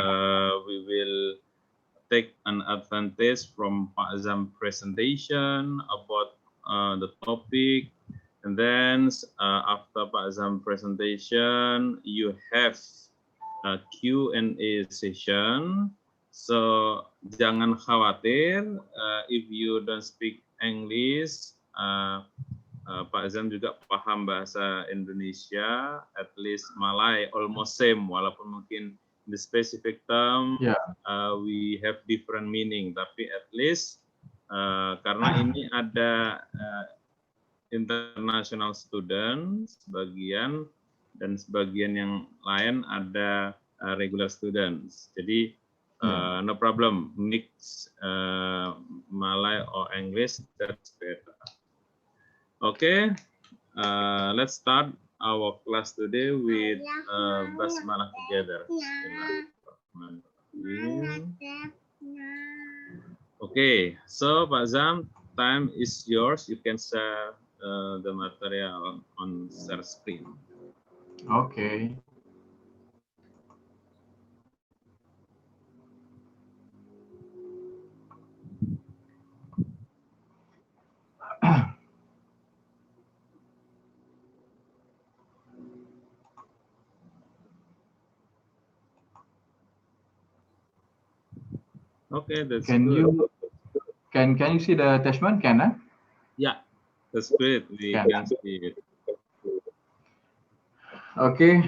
we will take an advantage from Pak Azam presentation about the topic, and then after Pak Azam presentation, you have a Q&A session. So jangan khawatir if you don't speak English. Pak Azam juga paham bahasa Indonesia, at least Malay almost same, walaupun mungkin the specific term we have different meaning, tapi at least karena ini ada international student sebagian dan sebagian yang lain ada regular students, jadi no problem mix Malay or English, that's better. Okay, let's start our class today with basmalah together. Okay, so Pak Zam, time is yours. You can share the material on share screen. Okay. Okay, that's can good. You can you see the attachment? Can Yeah, that's great. We can see it. Okay,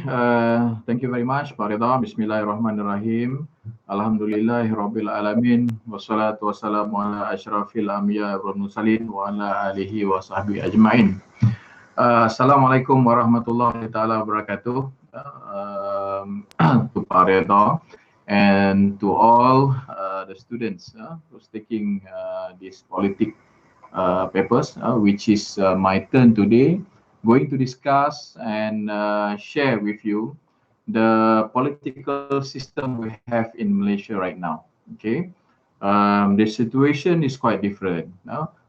thank you very much, Pak Ridha. Bismillahirrahmanirrahim. Alhamdulillahirabbil alamin. Wassalatu wassalamu ala asyrafil anbiya wal mursalin wa ala alihi wa sahbihi ajmain. Assalamualaikum warahmatullahi taala wabarakatuh. To Pak Ridha and to all the students who's taking these politic papers, which is my turn today, going to discuss and share with you the political system we have in Malaysia right now. Okay, the situation is quite different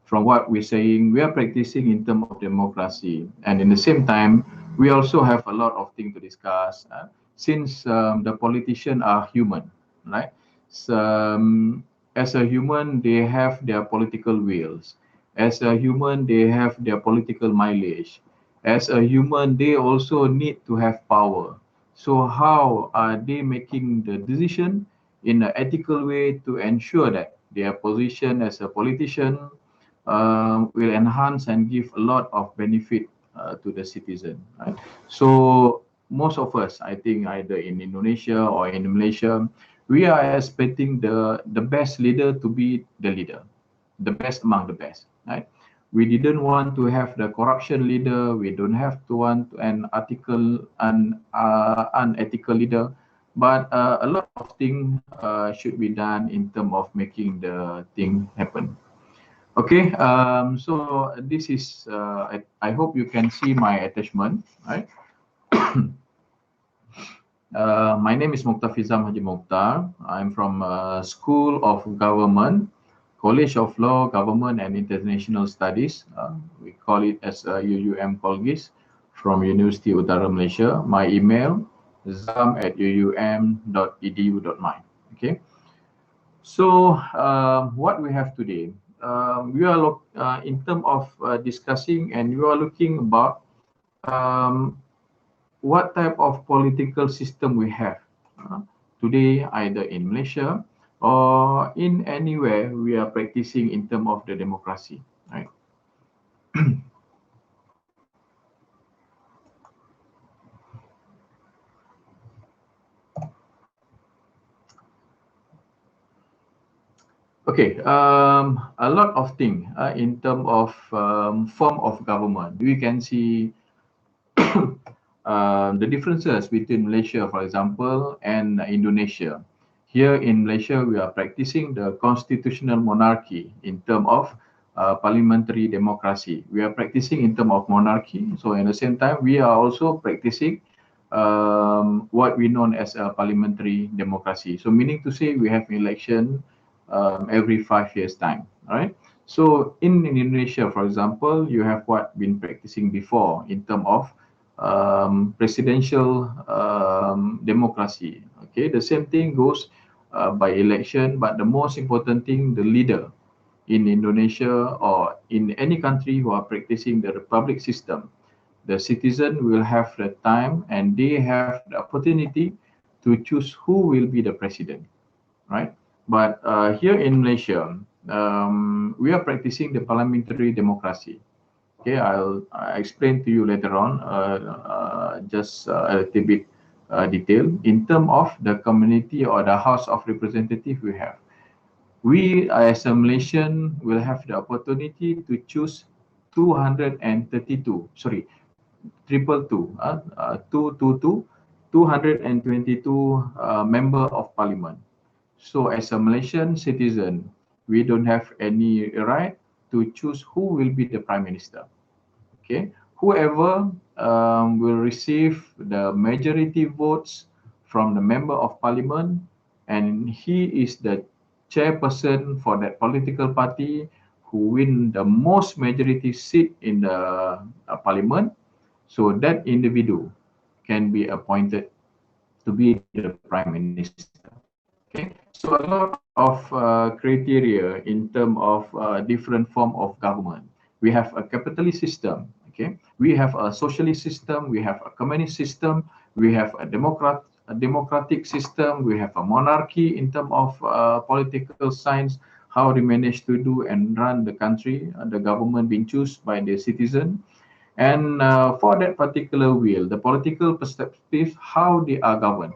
from what we're saying. We are practicing in terms of democracy, and in the same time, we also have a lot of things to discuss. Since the politicians are human, right? So, as a human, they have their political wills. As a human, they have their political mileage. As a human, they also need to have power. So how are they making the decision in an ethical way to ensure that their position as a politician will enhance and give a lot of benefit to the citizen, right? So most of us, I think, either in Indonesia or in Malaysia, we are expecting the best leader to be the leader, the best among the best, right? We didn't want to have the corruption leader. We don't have to want an unethical leader. But a lot of things should be done in terms of making the thing happen. Okay, so this is, I hope you can see my attachment, right? My name is Mokhtafizam Haji Mokhtar. I'm from School of Government, College of Law, Government and International Studies. We call it as UUM Colgis from University Utara Malaysia. My email zam@uum.edu.my. Okay. So what we have today, we are in terms of discussing, and we are looking about what type of political system we have today, either in Malaysia or in anywhere we are practicing in terms of the democracy, right? Okay, a lot of things in terms of form of government. We can see the differences between Malaysia, for example, and Indonesia. Here in Malaysia, we are practicing the constitutional monarchy in terms of parliamentary democracy. We are practicing in terms of monarchy. So at the same time, we are also practicing what we know as a parliamentary democracy. So meaning to say we have election every 5 years time, right? So in Indonesia, for example, you have what been practicing before in terms of presidential democracy. Okay, the same thing goes by election, but the most important thing, the leader in Indonesia or in any country who are practicing the republic system, the citizen will have the time and they have the opportunity to choose who will be the president, right? But here in Malaysia, we are practicing the parliamentary democracy. Okay, I explain to you later on, just a little bit detail in terms of the community or the House of Representative we have. We as a Malaysian will have the opportunity to choose 232, sorry, triple two, 222 member of parliament. So as a Malaysian citizen, we don't have any right to choose who will be the prime minister. Okay, whoever will receive the majority votes from the member of parliament, and he is the chairperson for that political party who win the most majority seat in the parliament. So that individual can be appointed to be the prime minister. Okay, so a lot of criteria in terms of different form of government. We have a capitalist system. Okay, we have a socialist system. We have a communist system. We have a democratic system. We have a monarchy in terms of political science. How they manage to do and run the country, the government being chosen by the citizen, and for that particular will, the political perspective, how they are governed,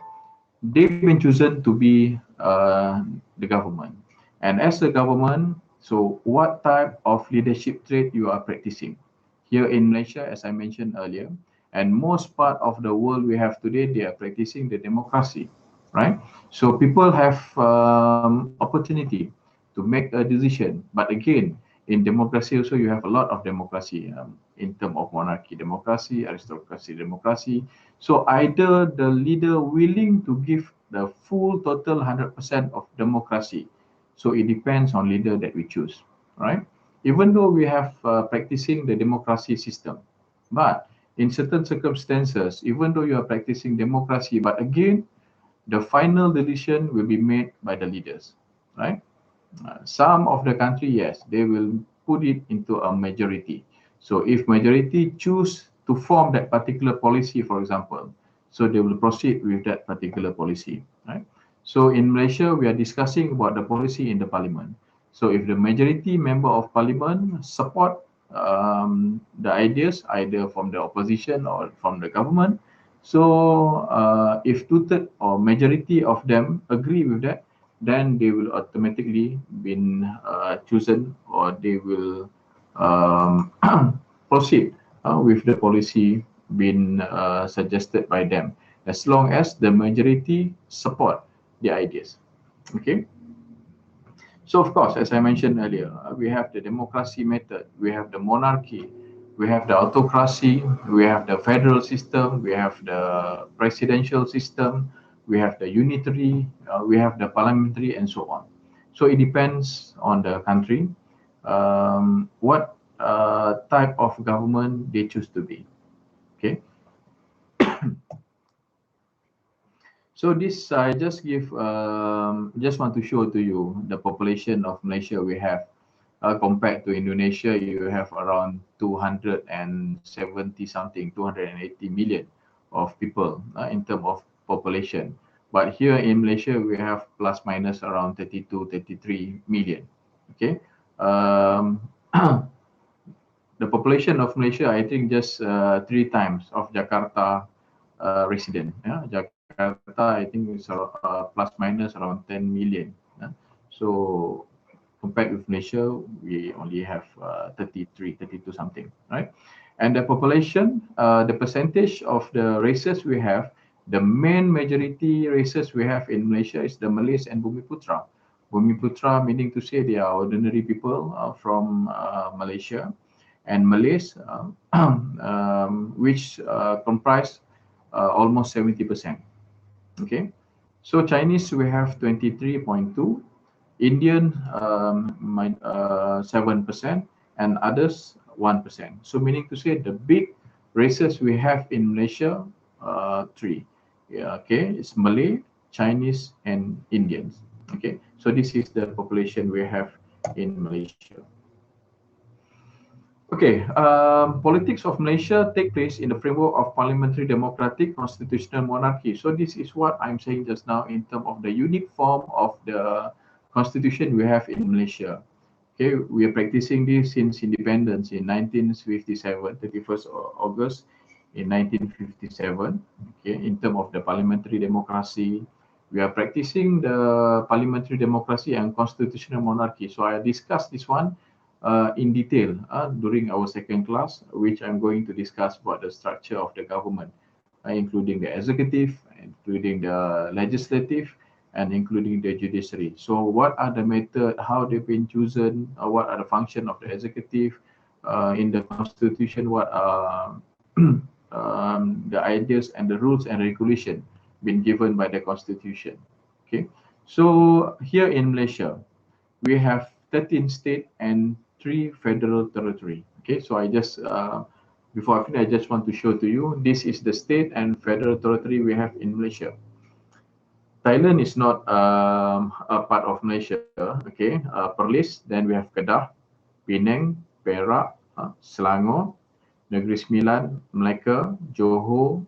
they've been chosen to be the government. And as a government, so what type of leadership trait you are practicing? Here in Malaysia, as I mentioned earlier, and most part of the world we have today, they are practicing the democracy, right? So people have opportunity to make a decision. But again, in democracy also you have a lot of democracy in terms of monarchy democracy, aristocracy democracy. So either the leader willing to give the full total 100% of democracy. So it depends on leader that we choose, right? Even though we have practicing the democracy system, but in certain circumstances, even though you are practicing democracy, but again, the final decision will be made by the leaders, right? Some of the country, yes, they will put it into a majority. So if majority choose to form that particular policy, for example, so they will proceed with that particular policy, right? So in Malaysia, we are discussing about the policy in the parliament. So if the majority member of parliament support the ideas either from the opposition or from the government, so if two-thirds or majority of them agree with that, then they will automatically been chosen, or they will um, proceed with the policy being suggested by them, as long as the majority support the ideas. Okay. So of course, as I mentioned earlier, we have the democracy method, we have the monarchy, we have the autocracy, we have the federal system, we have the presidential system, we have the unitary, we have the parliamentary, and so on. So it depends on the country, what type of government they choose to be. Okay. So this I just just want to show to you the population of Malaysia we have. Compared to Indonesia, you have around 270 something, 280 million of people in terms of population. But here in Malaysia, we have plus minus around 32, 33 million. Okay. Um, the population of Malaysia, I think, just three times of Jakarta resident. Yeah, Jakarta, I think, is plus minus around 10 million. Yeah? So compared with Malaysia, we only have 33, 32 something, right? And the population, the percentage of the races we have, the main majority races we have in Malaysia is the Malays and Bumiputra. Bumiputra meaning to say they are ordinary people from Malaysia, and Malays, which comprise almost 70%. Okay, so Chinese we have 23.2, Indian 7%, and others 1%. So meaning to say the big Races we have in Malaysia, three. Yeah, okay, it's Malay, Chinese, and Indians. Okay, so this is the population we have in Malaysia. Okay, politics of Malaysia take place in the framework of parliamentary democratic constitutional monarchy. So this is what I'm saying just now in terms of the unique form of the constitution we have in Malaysia. Okay, we are practicing this since independence in 1957, 31st August in 1957. Okay, in terms of the parliamentary democracy, we are practicing the parliamentary democracy and constitutional monarchy. So I discussed this one in detail during our second class, which I'm going to discuss about the structure of the government, including the executive, including the legislative, and including the judiciary. So what are the method, how they've been chosen, what are the function of the executive in the constitution, what are the ideas and the rules and regulation been given by the constitution. Okay, so here in Malaysia, we have 13 state and 3 federal territory. Okay, so I just before I finish, I just want to show to you, this is the state and federal territory we have in Malaysia. Thailand is not a part of Malaysia. Okay, Perlis, then we have Kedah, Penang, Perak, Selangor, Negeri Sembilan, Melaka, Johor,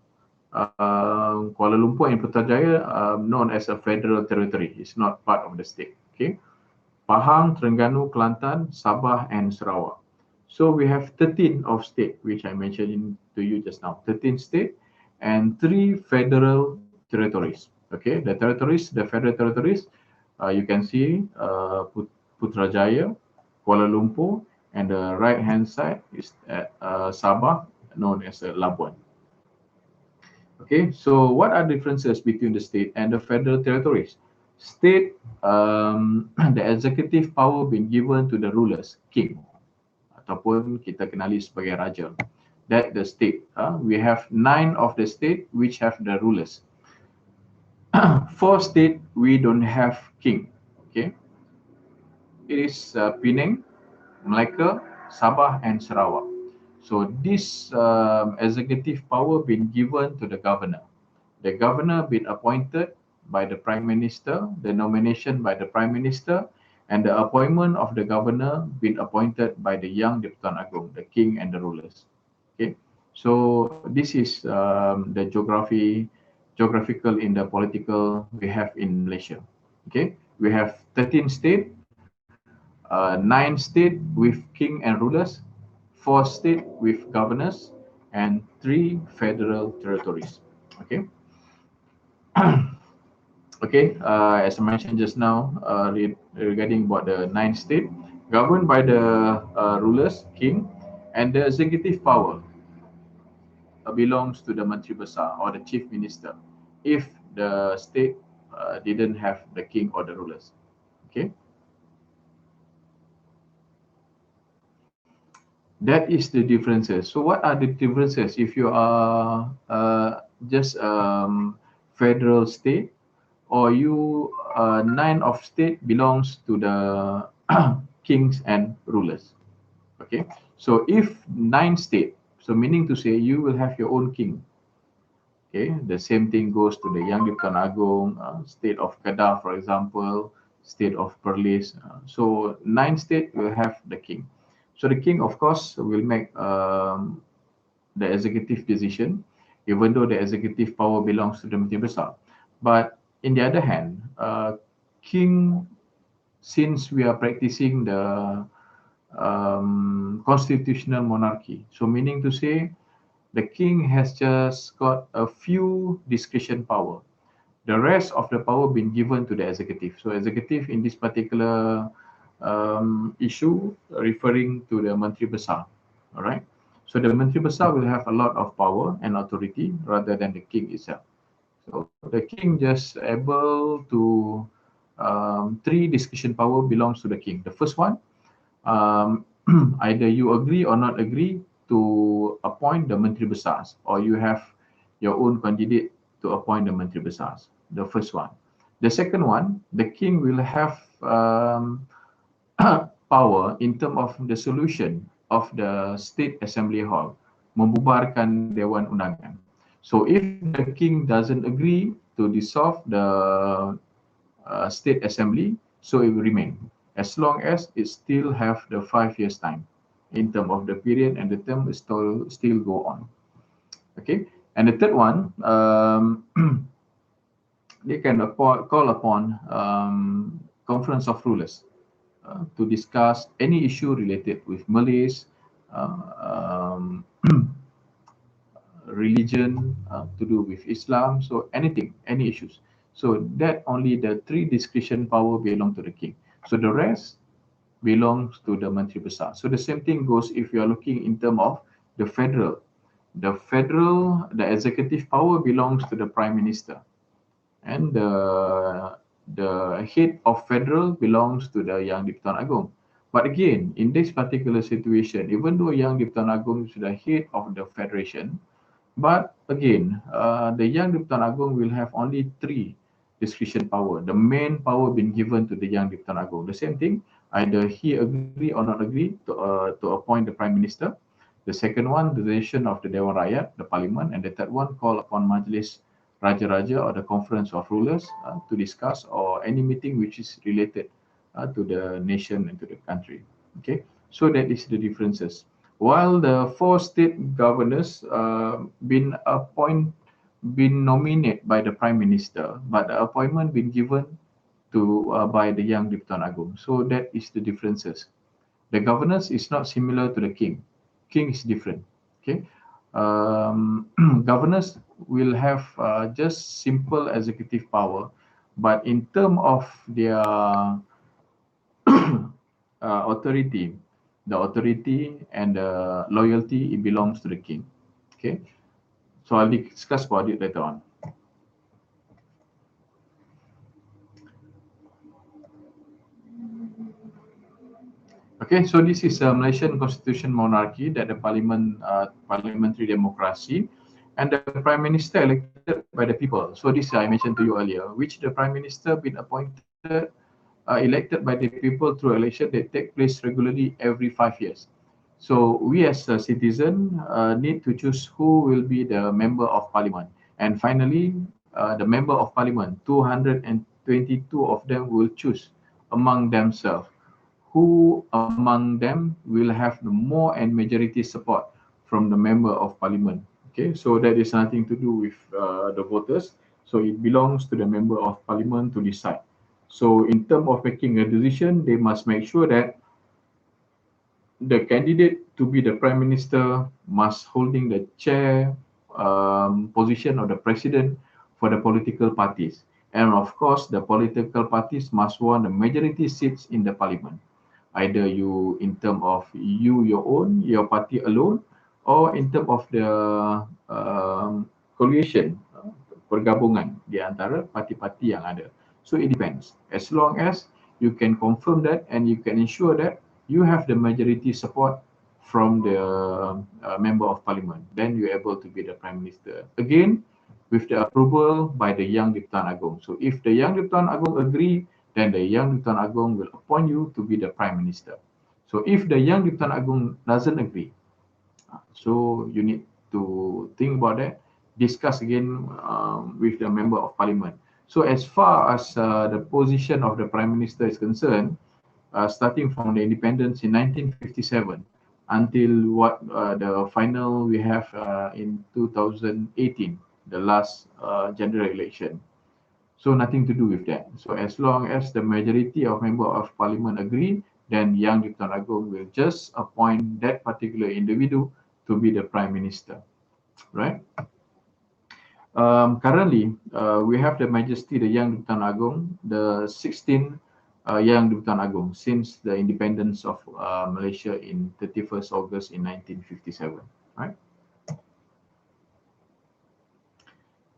Kuala Lumpur and Putrajaya, known as a federal territory. It's not part of the state. Okay, Pahang, Terengganu, Kelantan, Sabah, and Sarawak. So we have 13 of state, which I mentioned to you just now. 13 state and 3 federal territories. Okay, the territories, the federal territories, you can see Putrajaya, Kuala Lumpur, and the right-hand side is at Sabah, known as Labuan. Okay, so what are the differences between the state and the federal territories? State, the executive power been given to the rulers, king, ataupun kita kenali sebagai raja. That the state. We have 9 of the state which have the rulers. 4 state we don't have king. Okay, it is Penang, Melaka, Sabah, and Sarawak. So this executive power been given to the governor. The governor been appointed by the prime minister, the nomination by the prime minister, and the appointment of the governor been appointed by the Yang Di-Pertuan Agong, the king and the rulers. Okay, so this is the geographical in the political we have in Malaysia. Okay, we have 13 state, 9 state with king and rulers, 4 state with governors, and 3 federal territories. Okay. Okay, as I mentioned just now, regarding about the 9 state, governed by the rulers, king, and the executive power belongs to the Menteri Besar or the chief minister, if the state didn't have the king or the rulers. Okay, that is the differences. So what are the differences if you are just federal state, or you 9 of state belongs to the kings and rulers? Okay, so if 9 state, so meaning to say you will have your own king. Okay, the same thing goes to the Yang Di-Pertuan Agong, state of Kedah, for example, state of Perlis. So 9 state will have the king. So the king, of course, will make the executive decision, even though the executive power belongs to the Menteri Besar. But in the other hand, king, since we are practicing the constitutional monarchy, so meaning to say the king has just got a few discretion power. The rest of the power been given to the executive. So executive in this particular issue referring to the Menteri Besar. All right. So the Menteri Besar will have a lot of power and authority rather than the king itself. So the king just able to 3 discretion power belongs to the king. The first one, either you agree or not agree to appoint the Menteri Besars, or you have your own candidate to appoint the Menteri Besars. The first one. The second one, the king will have power in terms of the solution of the state assembly hall. membubarkan Dewan Undangan. So if the king doesn't agree to dissolve the state assembly, so it will remain as long as it still have the 5 years time in term of the period, and the term is still go on. Okay, and the third one, they can call upon conference of rulers to discuss any issue related with Malays, um, religion, to do with Islam, so anything, any issues. So that only the three discretion power belong to the king. So the rest belongs to the Menteri Besar. So the same thing goes if you are looking in terms of the federal. The executive power belongs to the Prime Minister, and the head of federal belongs to the Yang di-Pertuan Agong. But again, in this particular situation, even though Yang di-Pertuan Agong is the head of the federation, but again, the Yang di-Pertuan Agong will have only three discretion power. The main power being given to the Yang di-Pertuan Agong. The same thing, either he agree or not agree to appoint the Prime Minister. The second one, the decision of the Dewan Rakyat, the Parliament, and the third one, call upon Majlis Raja-Raja or the Conference of Rulers to discuss, or any meeting which is related to the nation and to the country. Okay, so that is the differences. While the four state governors been nominated by the Prime Minister, but the appointment been given to by the Yang di-Pertuan Agong. So that is the differences. The governance is not similar to the king. King is different. Okay, governors will have just simple executive power, but in term of their authority, the authority and the loyalty, it belongs to the king. Okay, so I'll discuss about it later on. Okay, so this is a Malaysian constitution monarchy, that the parliamentary democracy, and the prime minister elected by the people. So this I mentioned to you earlier, which the prime minister been appointed, elected by the people through election that take place regularly every 5 years. So we as a citizen need to choose who will be the member of parliament. And finally, the member of parliament, 222 of them will choose among themselves who among them will have the more and majority support from the member of parliament. Okay, so that is nothing to do with the voters. So it belongs to the member of parliament to decide. So in terms of making a decision, they must make sure that the candidate to be the prime minister must holding the chair position of the president for the political parties. And of course, the political parties must want the majority seats in the parliament. Either you in term of your own, your party alone, or in term of the coalition, pergabungan di antara parti-parti yang ada. So it depends. As long as you can confirm that and you can ensure that you have the majority support from the member of parliament, then you're able to be the prime minister. Again, with the approval by the Yang di-Pertuan Agong. So if the Yang di-Pertuan Agong agree, then the Yang di-Pertuan Agong will appoint you to be the prime minister. So if the Yang di-Pertuan Agong doesn't agree, so you need to think about that, discuss again with the member of parliament. So as far as the position of the prime minister is concerned, starting from the independence in 1957 until what the final we have in 2018, the last general election. So nothing to do with that. So as long as the majority of member of parliament agree, then Yang di-Pertuan Agong will just appoint that particular individual to be the prime minister, right? Currently, we have the Majesty the Yang di-Pertuan Agong, the 16th Yang di-Pertuan Agong since the independence of Malaysia in 31st August in 1957, right?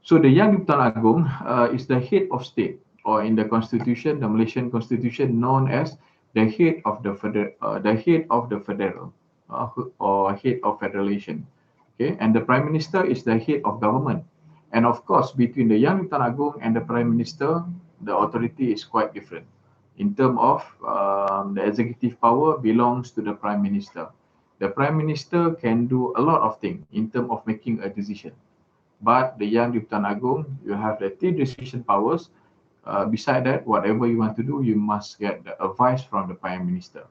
So the Yang di-Pertuan Agong is the head of state, or in the constitution, the Malaysian constitution, known as the head of the federal, or head of federation. Okay, and the prime minister is the head of government. And of course, between the Yang di-Pertuan Agong and the prime minister, the authority is quite different. In terms of the executive power belongs to the prime minister. The Prime Minister can do a lot of things in terms of making a decision. But the Yang di-Pertuan Agong, you have the three decision powers. Beside that, whatever you want to do, you must get the advice from the Prime Minister.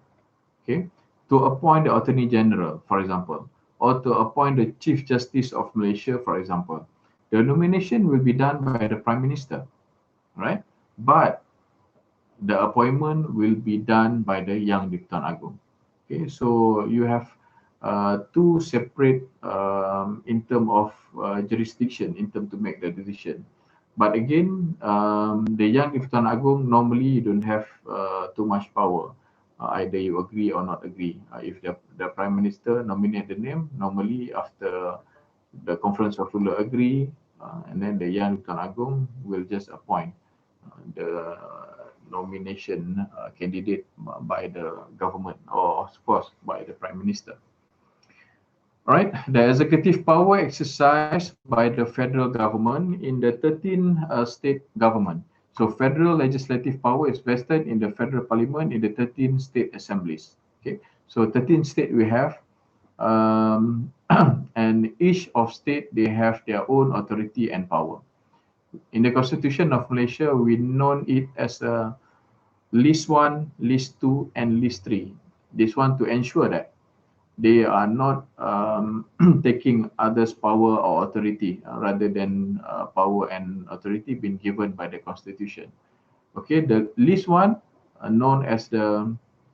Okay, to appoint the Attorney General, for example, or to appoint the Chief Justice of Malaysia, for example, the nomination will be done by the Prime Minister, right? But the appointment will be done by the Yang di-Pertuan Agong. Okay, so you have two separate in term of jurisdiction in term to make the decision. But again, the Yang di-Pertuan Agong normally you don't have too much power. Either you agree or not agree. If the Prime Minister nominate the name, normally after the Conference of Ruler agree, and then the Yang di-Pertuan Agong will just appoint the nomination candidate by the government, or of course by the Prime Minister. All right, the executive power exercised by the federal government in the 13 state government. So federal legislative power is vested in the federal parliament in the 13 state assemblies. Okay, so 13 state we have, and each of state they have their own authority and power. In the Constitution of Malaysia, we know it as a List 1, List 2, and List 3. This one to ensure that they are not taking others' power or authority rather than power and authority being given by the Constitution. Okay, the List 1 known as the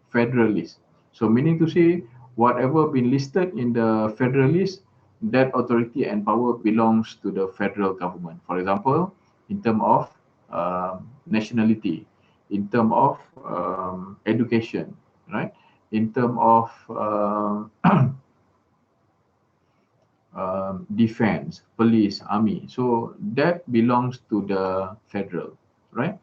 Federal List. So meaning to say, whatever been listed in the Federal List, that authority and power belongs to the federal government. For example, in terms of nationality, in terms of education, right? In terms of defense, police, army. So that belongs to the federal, right?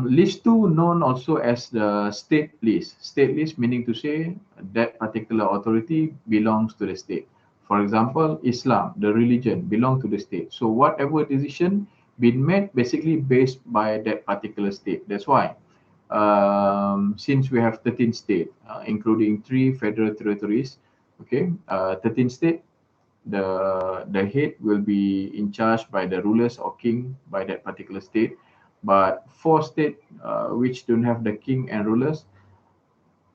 List 2 known also as the state list. State list meaning to say that particular authority belongs to the state. For example, Islam, the religion, belong to the state. So whatever decision been made basically based by that particular state. That's why since we have 13 states, including 3 federal territories, okay, 13 states, the head will be in charge by the rulers or king by that particular state. But 4 states which don't have the king and rulers,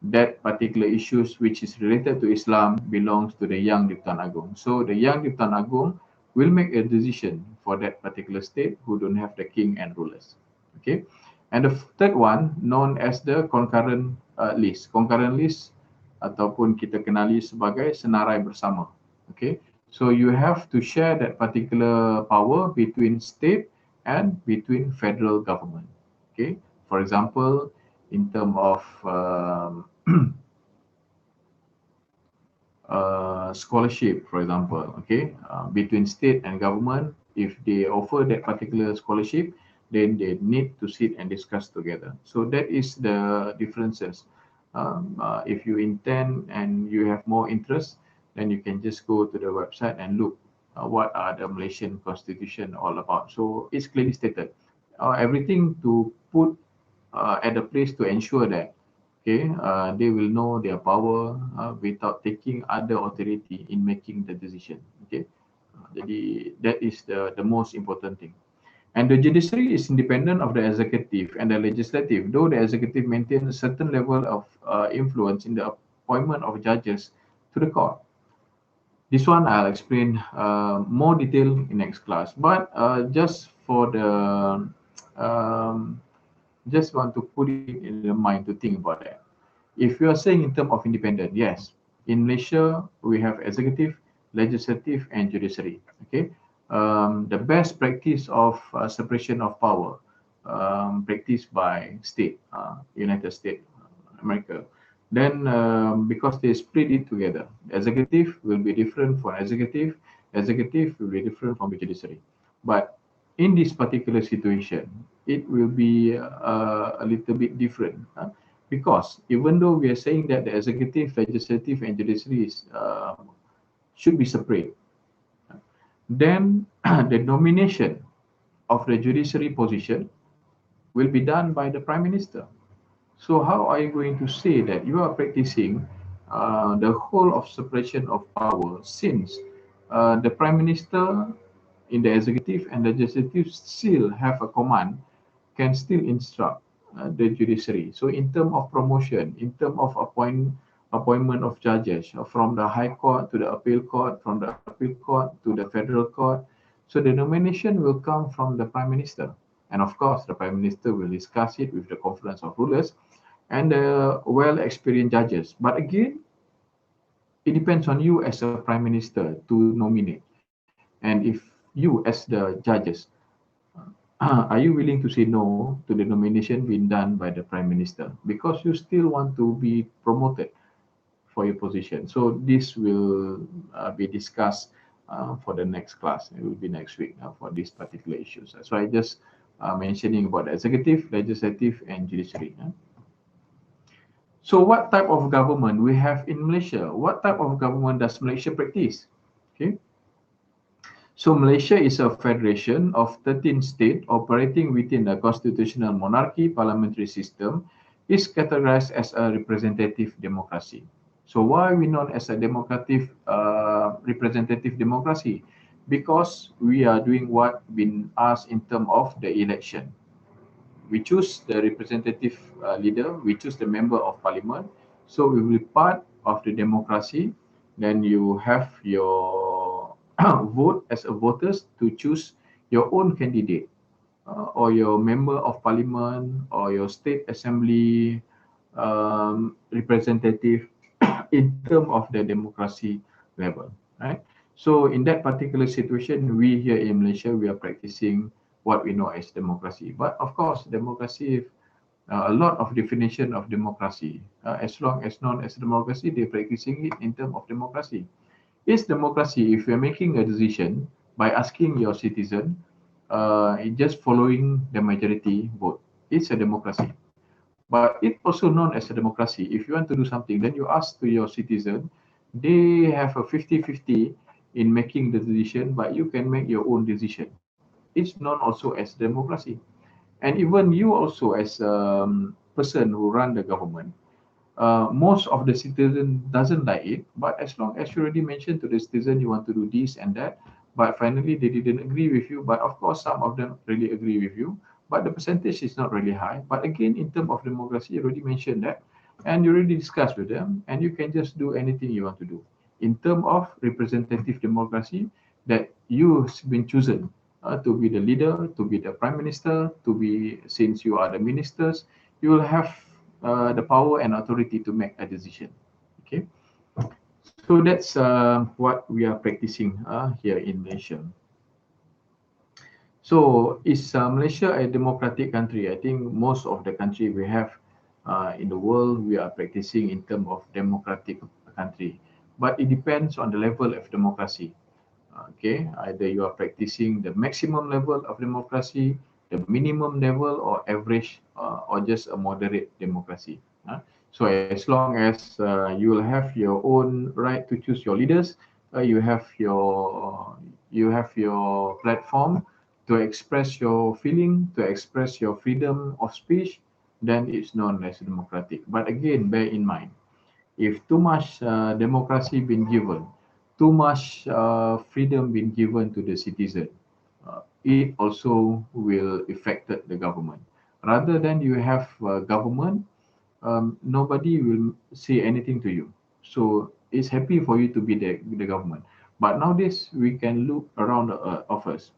that particular issues which is related to Islam belongs to the Yang di-Pertuan Agong. So the Yang di-Pertuan Agong will make a decision for that particular state who don't have the king and rulers. Okay, and the third one known as the concurrent list. Concurrent list ataupun kita kenali sebagai senarai bersama. Okay, so you have to share that particular power between state and between federal government. Okay, for example, in terms of scholarship, for example, okay, between state and government, if they offer that particular scholarship, then they need to sit and discuss together. So that is the differences. If you intend and you have more interest, then you can just go to the website and look what are the Malaysian Constitution all about. So it's clearly stated. Everything to put at a place to ensure that okay, they will know their power without taking other authority in making the decision. Okay, jadi that is the most important thing. And the judiciary is independent of the executive and the legislative, though the executive maintains a certain level of influence in the appointment of judges to the court. This one I'll explain more detail in next class. But just for the just want to put it in the mind to think about that. If you are saying in terms of independent, yes, in Malaysia we have executive, legislative, and judiciary. Okay, the best practice of separation of power practiced by state, United States, America. Then because they split it together, executive will be different from executive, executive will be different from the judiciary. But in this particular situation, it will be a little bit different. Because even though we are saying that the executive, legislative, and judiciary is, should be separate, then the nomination of the judiciary position will be done by the Prime Minister. So how are you going to say that you are practicing the whole of separation of power, since the Prime Minister in the executive and legislative still have a command, can still instruct the judiciary. So in terms of promotion, in terms of appointment of judges from the High Court to the Appeal Court, from the Appeal Court to the Federal Court, so the nomination will come from the Prime Minister. And of course, the Prime Minister will discuss it with the Conference of Rulers and the well-experienced judges. But again, it depends on you as a Prime Minister to nominate. And if you as the judges, are you willing to say no to the nomination being done by the Prime Minister because you still want to be promoted for your position? So this will be discussed for the next class. It will be next week for these particular issues. So I just mentioning about the executive, legislative, and judiciary. So what type of government we have in Malaysia? What type of government does Malaysia practice? Okay. So Malaysia is a federation of 13 states operating within a constitutional monarchy parliamentary system, is categorized as a representative democracy. So why we known as a democratic representative democracy? Because we are doing what been asked in terms of the election. We choose the representative leader, we choose the member of parliament. So we will be part of the democracy. Then you have your vote as a voters to choose your own candidate or your member of parliament or your state assembly representative in terms of the democracy level, right? So in that particular situation, we here in Malaysia, we are practicing what we know as democracy. But of course, democracy, a lot of definition of democracy. As long as known as democracy, they're practicing it in terms of democracy. Is democracy if you're making a decision by asking your citizen, just following the majority vote? It's a democracy. But it's also known as a democracy. If you want to do something, then you ask to your citizen, they have a 50-50 in making the decision, but you can make your own decision. It's known also as democracy. And even you also as a person who run the government, most of the citizen doesn't like it, but as long as you already mentioned to the citizen you want to do this and that, but finally they didn't agree with you, but of course some of them really agree with you, but the percentage is not really high. But again, in terms of democracy, you already mentioned that, and you already discussed with them, and you can just do anything you want to do. In terms of representative democracy, that you've been chosen to be the leader, to be the prime minister, to be, since you are the ministers, you will have the power and authority to make a decision. Okay, so that's what we are practicing here in Malaysia. So is Malaysia a democratic country? I think most of the country we have in the world, we are practicing in terms of democratic country, but it depends on the level of democracy. Okay, either you are practicing the maximum level of democracy, the minimum level, or average, or just a moderate democracy. So as long as you will have your own right to choose your leaders, you have your platform to express your feeling, to express your freedom of speech, then it's known as democratic. But again, bear in mind, if too much democracy been given, too much freedom been given to the citizen, it also will affect the government. Rather than you have government, nobody will say anything to you. So it's happy for you to be the government. But nowadays, we can look around of us.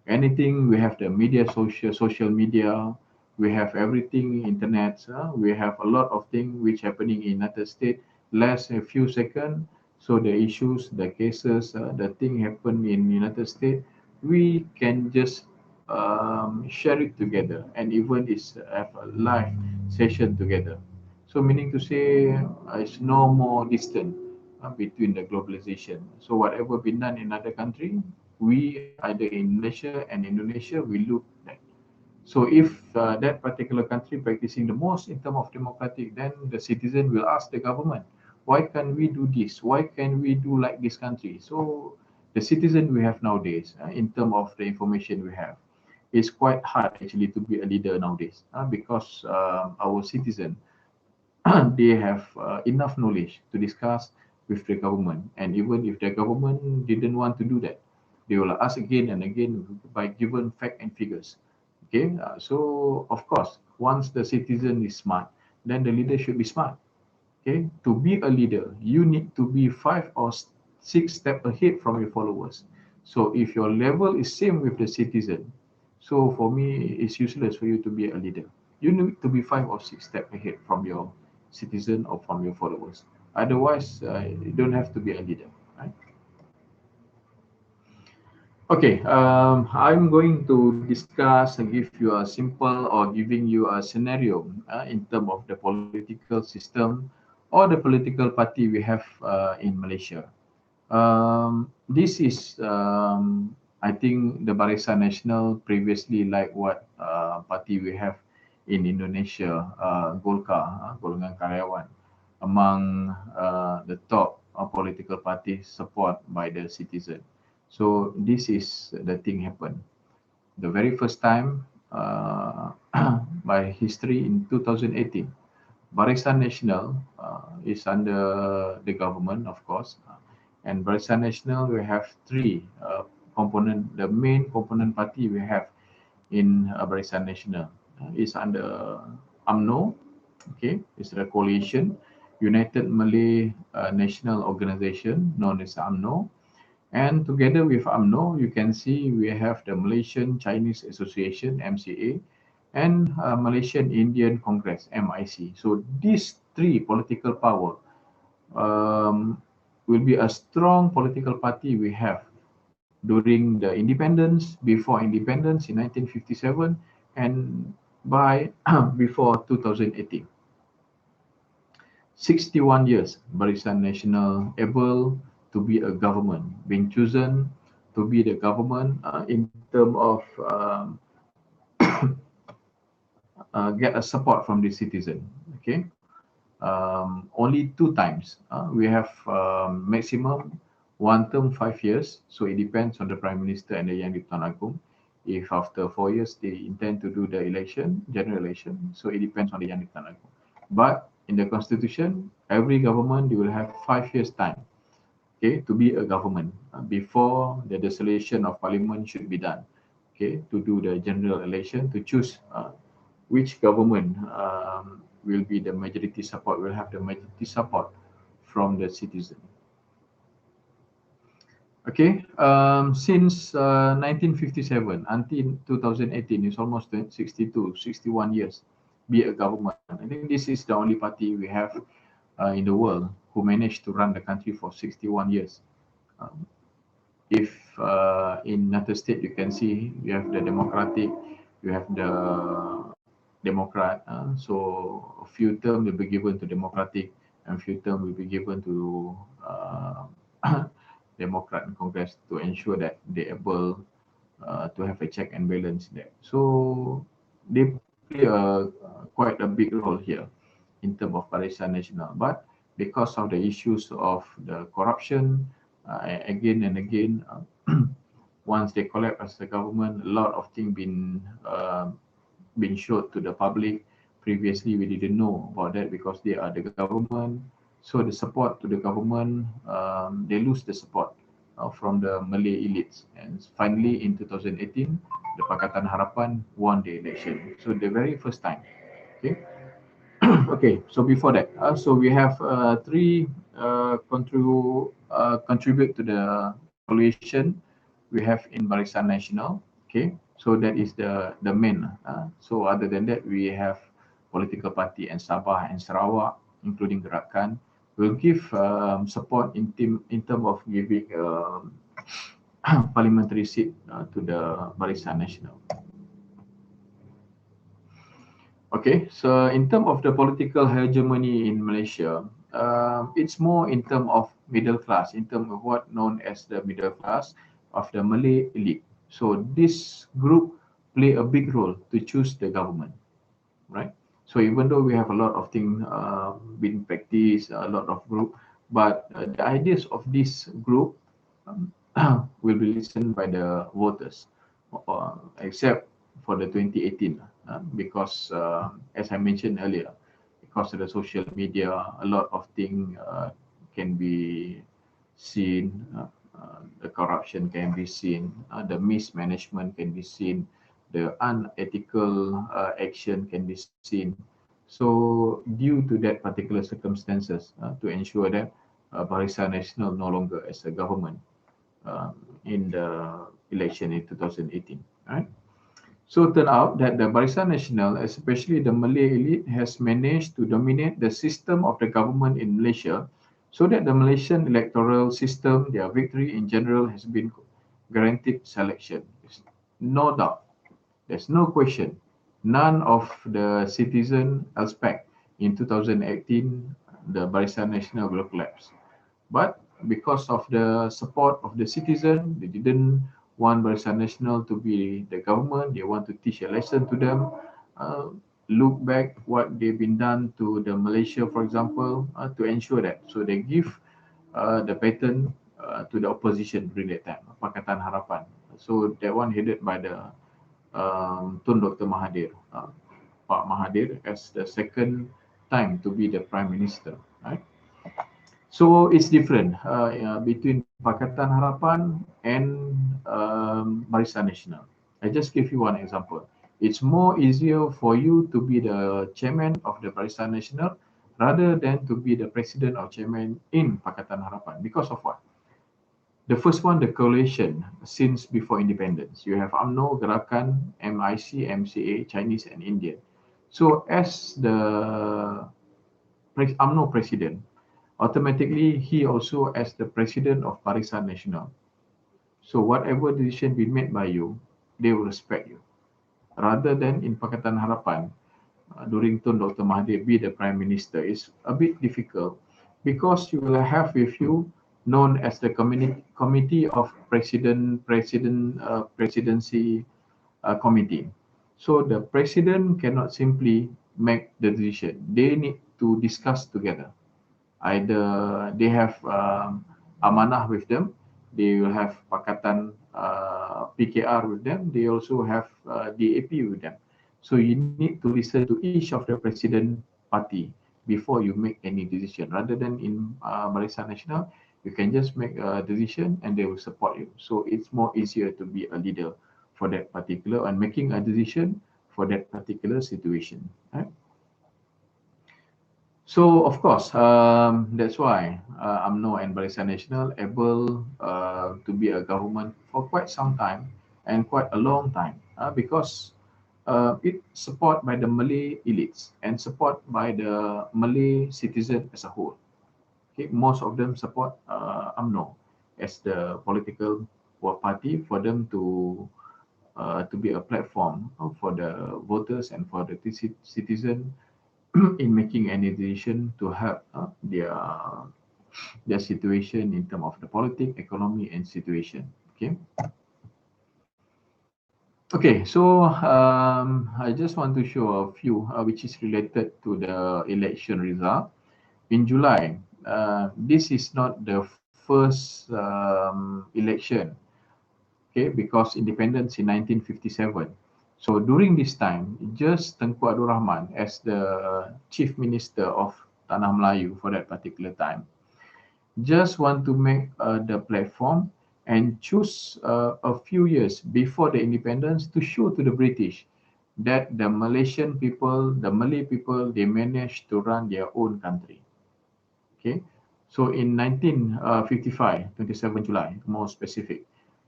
Anything, we have the media, social media, we have everything, internet, we have a lot of things which happening in United States, last a few seconds. So the issues, the cases, the thing happen in United States, we can just share it together, and even is have a live session together. So meaning to say, it's no more distant between the globalization. So whatever been done in other country, we either in Malaysia and Indonesia, we look at. So if that particular country practicing the most in terms of democratic, then the citizen will ask the government, why can't we do this? Why can we do like this country? So the citizen we have nowadays, in terms of the information we have, it's quite hard actually to be a leader nowadays because our citizen, they have enough knowledge to discuss with the government. And even if the government didn't want to do that, they will ask again and again by given fact and figures. Okay, so of course, once the citizen is smart, then the leader should be smart. Okay, to be a leader, you need to be 5 or 6 steps ahead from your followers. So if your level is same with the citizen, so for me, it's useless for you to be a leader. You need to be 5 or 6 steps ahead from your citizen or from your followers. Otherwise, you don't have to be a leader, right? Okay, I'm going to discuss and give you a simple or giving you a scenario in terms of the political system or the political party we have in Malaysia. This is, I think, the Barisan Nasional previously like what party we have in Indonesia, Golkar, Golongan Karyawan, among the top political parties support by the citizen. So this is the thing happened. The very first time by history in 2018, Barisan Nasional is under the government, of course. And Barisan Nasional, we have three component. The main component party we have in Barisan Nasional is under UMNO. Okay, it's a coalition, United Malay National Organization, known as UMNO. And together with UMNO, you can see we have the Malaysian Chinese Association, MCA, and Malaysian Indian Congress, MIC. So these three political power um, will be a strong political party we have during the independence, before independence in 1957, and by before 2018. 61 years, Barisan Nasional able to be a government, being chosen to be the government in terms of get a support from the citizen. Okay, only 2 times. We have maximum one term 5 years, so it depends on the Prime Minister and the Yang di-Pertuan Agong. If after 4 years they intend to do the election, general election, so it depends on the Yang di-Pertuan Agong. But in the Constitution, every government they will have 5 years time, okay, to be a government before the dissolution of Parliament should be done. Okay, to do the general election to choose which government will be the majority support, will have the majority support from the citizen. Okay, since 1957 until 2018, it's almost 61 years, be a government. I think this is the only party we have in the world who managed to run the country for 61 years. Um, if in another state, you can see you have the Democratic, you have the Democrat. So a few terms will be given to Democratic, and a few terms will be given to Democrat in Congress to ensure that they're able to have a check and balance there. So they play quite a big role here in terms of Barisan Nasional. But because of the issues of the corruption, again and again, once they collapse as a government, a lot of things been showed to the public. Previously, we didn't know about that because they are the government. So the support to the government, they lose the support from the Malay elites. And finally, in 2018, the Pakatan Harapan won the election. So the very first time. Okay. Okay. So before that, so we have three contribute to the coalition we have in Barisan Nasional. Okay. So that is the main. So other than that, we have political party in Sabah and Sarawak, including Gerakan, will give support in terms of giving parliamentary seat to the Barisan Nasional. Okay, so in terms of the political hegemony in Malaysia, it's more in terms of middle class, in terms of what known as the middle class of the Malay elite. So this group play a big role to choose the government, right? So even though we have a lot of things being practiced, a lot of group, but the ideas of this group um, will be listened by the voters, except for the 2018, because as I mentioned earlier, because of the social media, a lot of things can be seen. The corruption can be seen, the mismanagement can be seen, the unethical action can be seen. So, due to that particular circumstances, to ensure that Barisan Nasional no longer as a government in the election in 2018, right? So turn out that the Barisan Nasional, especially the Malay elite, has managed to dominate the system of the government in Malaysia, so that the Malaysian electoral system, their victory in general, has been guaranteed selection. There's no doubt. There's no question. None of the citizen expect in 2018 the Barisan Nasional will collapse. But because of the support of the citizen, they didn't want Barisan Nasional to be the government. They want to teach a lesson to them. Uh, Look back what they've been done to the Malaysia, for example, to ensure that. So they give the baton to the opposition during that time, Pakatan Harapan. So that one headed by the Tun Dr. Mahathir, Pak Mahathir, as the second time to be the Prime Minister, right? So it's different between Pakatan Harapan and Barisan Nasional. I just give you one example. It's more easier for you to be the chairman of the Barisan Nasional rather than to be the president or chairman in Pakatan Harapan. Because of what? The first one, the coalition since before independence. You have UMNO, Gerakan, MIC, MCA, Chinese and Indian. So as the UMNO president, automatically he also as the president of Barisan Nasional. So whatever decision be made by you, they will respect you. Rather than in Pakatan Harapan, during Tun Dr. Mahathir be the prime minister, is a bit difficult because you will have with you known as the committee of presidency committee. So the president cannot simply make the decision. They need to discuss together. Either they have amanah with them, they will have Pakatan PKR with them, they also have DAP with them. So you need to listen to each of the president party before you make any decision. Rather than in Barisan Nasional, you can just make a decision and they will support you. So it's more easier to be a leader for that particular and making a decision for that particular situation. Right? So of course, that's why UMNO and Barisan Nasional able to be a government for quite some time and quite a long time because it support by the Malay elites and support by the Malay citizen as a whole. Okay, most of them support UMNO as the political party for them to be a platform for the voters and for the citizen in making any decision to help their situation in terms of the politics, economy, and situation. Okay. Okay, so I just want to show a few which is related to the election result in July. This is not the first election, okay, because independence in 1957. So during this time, just Tengku Abdul Rahman as the chief minister of Tanah Melayu for that particular time, just want to make the platform and choose a few years before the independence to show to the British that the Malaysian people, the Malay people, they managed to run their own country. Okay, so in 1955, 27 July, more specific,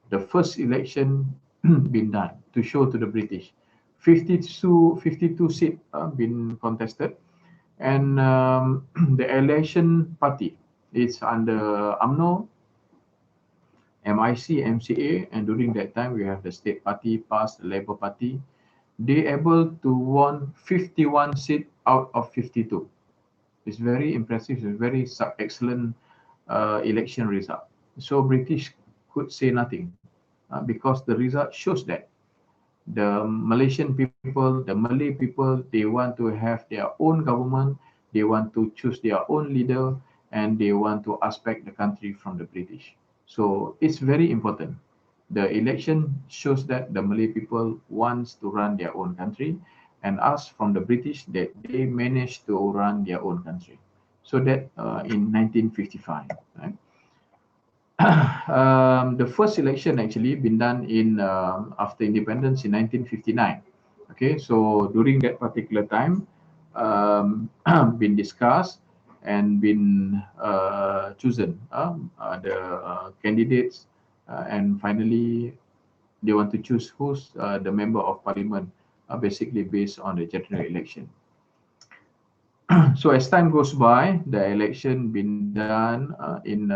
the first election been done to show to the British. 52 seats been contested, and the election party is under UMNO, MIC, MCA, and during that time we have the State Party, PAS, the Labour Party. They able to won 51 seats out of 52. It's very impressive. It's very excellent election result. So British could say nothing because the result shows that the Malaysian people, the Malay people, they want to have their own government. They want to choose their own leader, and they want to aspect the country from the British. So it's very important. The election shows that the Malay people wants to run their own country, and asked from the British that they managed to run their own country. So that in 1955, right? The first election actually been done in after independence in 1959. Okay, so during that particular time, been discussed and been chosen the candidates, and finally they want to choose who's the member of parliament, basically based on the general election. So as time goes by, the election been done in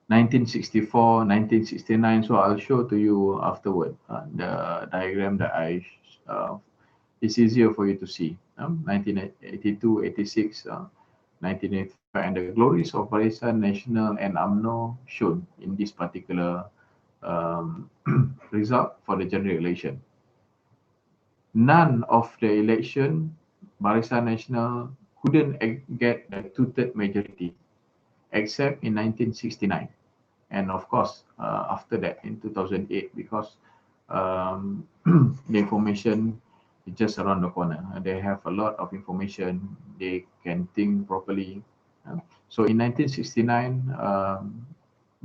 1964, 1969. So I'll show to you afterward the diagram that it's easier for you to see. 1982, 86, 1985, and the glories of Barisan Nasional and UMNO shown in this particular result for the general election. None of the election, Barisan Nasional couldn't get the two-third majority, except in 1969. And of course, after that in 2008, because the information is just around the corner. They have a lot of information. They can think properly. So in 1969,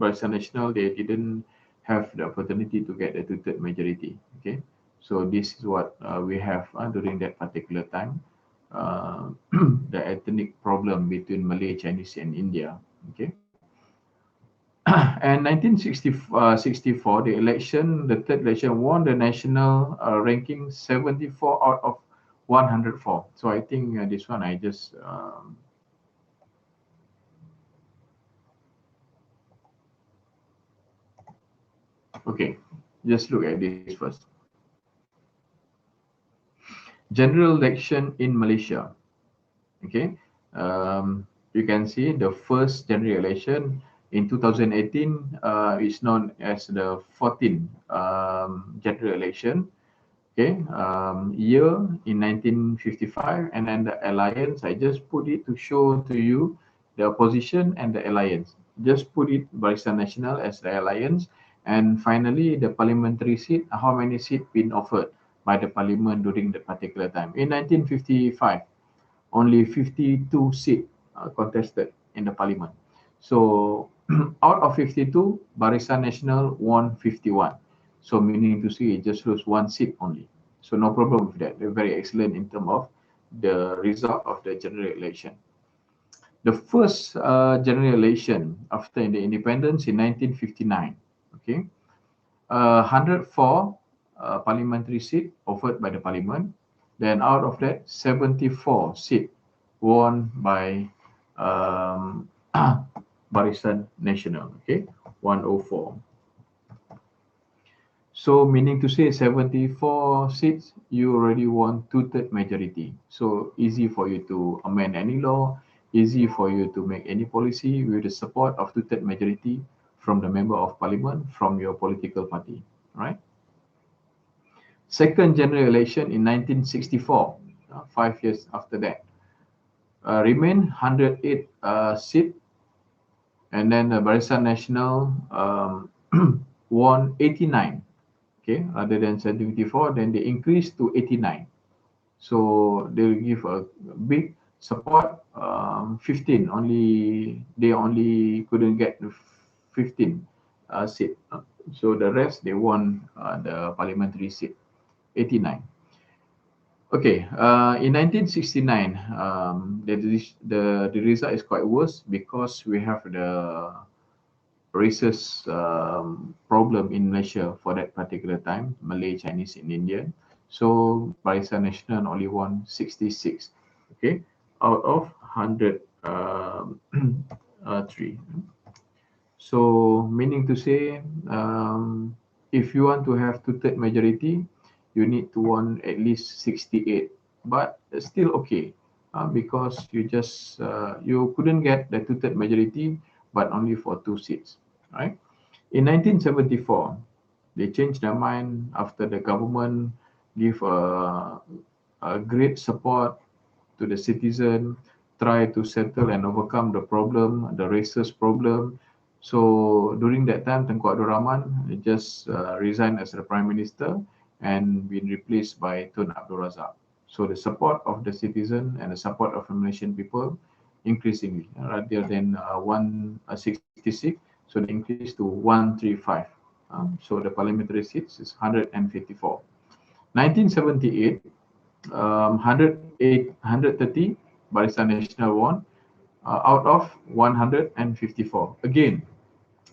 Barisan Nasional, they didn't have the opportunity to get a two-third majority. Okay, so this is what we have during that particular time. The ethnic problem between Malay, Chinese, and India. Okay. And 1964, the election, the third election, won the national ranking 74 out of 104. So I think this one I just okay, just look at this first. General election in Malaysia. Okay, you can see the first general election in 2018 is known as the 14th general election. Okay, year in 1955, and then the alliance. I just put it to show to you the opposition and the alliance. Just put it Barisan Nasional as the alliance, and finally the parliamentary seat. How many seats been offered by the parliament during the particular time? In 1955, only 52 seats contested in the parliament. So out of 52, Barisan Nasional won 51. So meaning to say, it just lose one seat only. So no problem with that. They're very excellent in terms of the result of the general election. The first general election after the independence in 1959. Okay, 104 parliamentary seat offered by the parliament. Then out of that, 74 seat won by Barisan Nasional. Okay, 104. So meaning to say 74 seats, you already won two-third majority. So easy for you to amend any law, easy for you to make any policy with the support of two-third majority from the member of parliament from your political party, right? Second general election in 1964, 5 years after that, remain 108 seat, and then the Barisan Nasional won 89. Okay, rather than 74, then they increased to 89. So they will give a big support. 15 only, they only couldn't get 15 seat. So the rest they won the parliamentary seat, 89. Okay, in 1969, the result is quite worse because we have the racist problem in Malaysia for that particular time, Malay, Chinese, and Indian. So Barisan Nasional only won 66, okay, out of 103. So meaning to say, if you want to have two-third majority, you need to won at least 68. But it's still okay because you couldn't get the two-third majority, but only for 2 seats, right? In 1974, they changed their mind after the government give a great support to the citizen, try to settle and overcome the problem, the racist problem. So during that time, Tengku Abdul Rahman just resigned as the prime minister, and been replaced by Tun Abdul Razak. So the support of the citizen and the support of the Malaysian people increasingly, rather than 166, so they increased to 135. So the parliamentary seats is 154. 1978, 130 Barisan Nasional won out of 154. Again,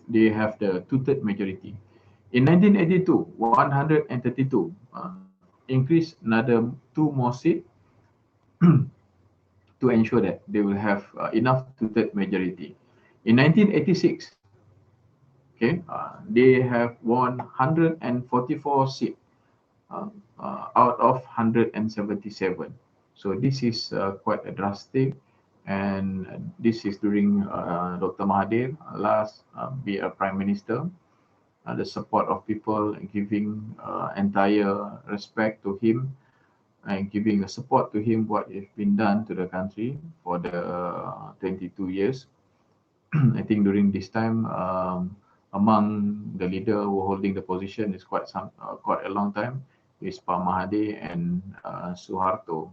they have the two-third majority. In 1982, 132 increased another two more seats to ensure that they will have enough two-third majority. In 1986, okay, they have won 144 seats out of 177. So this is quite a drastic, and this is during Dr. Mahathir last be a prime minister. The support of people and giving entire respect to him and giving a support to him what has been done to the country for the 22 years. I think during this time, among the leader who holding the position is quite a long time, is Pak Mahathir and Suharto,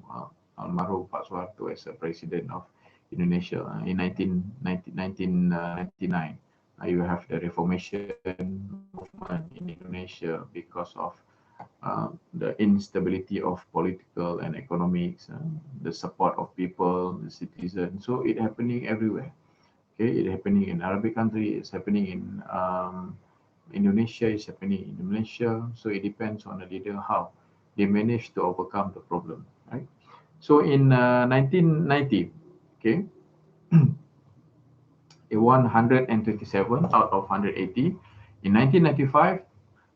almarhum Pak Suharto as a president of Indonesia in 1999. You have the Reformation movement in Indonesia because of the instability of political and economics, the support of people, the citizens. So it happening everywhere. Okay, it's happening in Arabic country, it's happening in Indonesia, it's happening in Malaysia. So it depends on the leader how they manage to overcome the problem, right? So in 1990, okay, it won 127 out of 180. In 1995,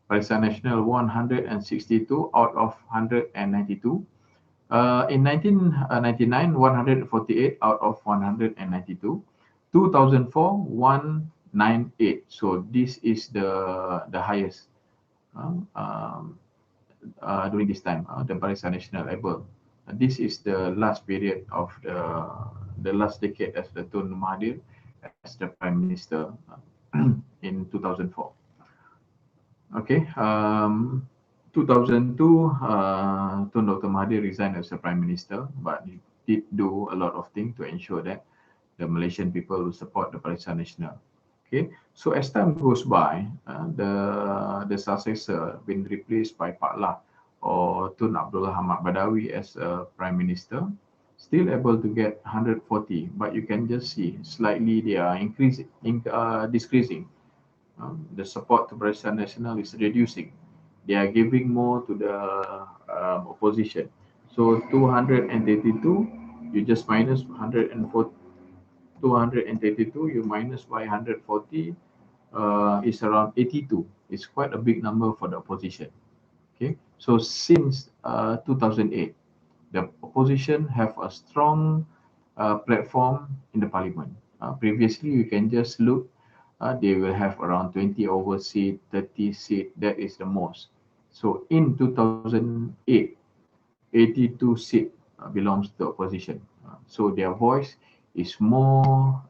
Barisan Nasional won 162 out of 192. In 1999, 148 out of 192. 2004, 198. So this is the highest during this time, the Barisan Nasional able. This is the last period of the last decade as the Tun Mahathir as the Prime Minister in 2004. Okay, 2002, Tun Dr. Mahathir resigned as the Prime Minister, but he did do a lot of things to ensure that the Malaysian people will support the Barisan Nasional. Okay, so as time goes by, the successor been replaced by Pak Lah or Tun Abdullah Ahmad Badawi as a Prime Minister, still able to get 140, but you can just see slightly they are decreasing. The support to Barisan Nasional is reducing. They are giving more to the opposition. So 232, you just minus 140, 232, you minus by 140 is around 82. It's quite a big number for the opposition. Okay, so since 2008, the opposition have a strong platform in the parliament. Previously, you can just look, they will have around 20 over seat, 30 seat, that is the most. So in 2008, 82 seat belongs to the opposition. So their voice is more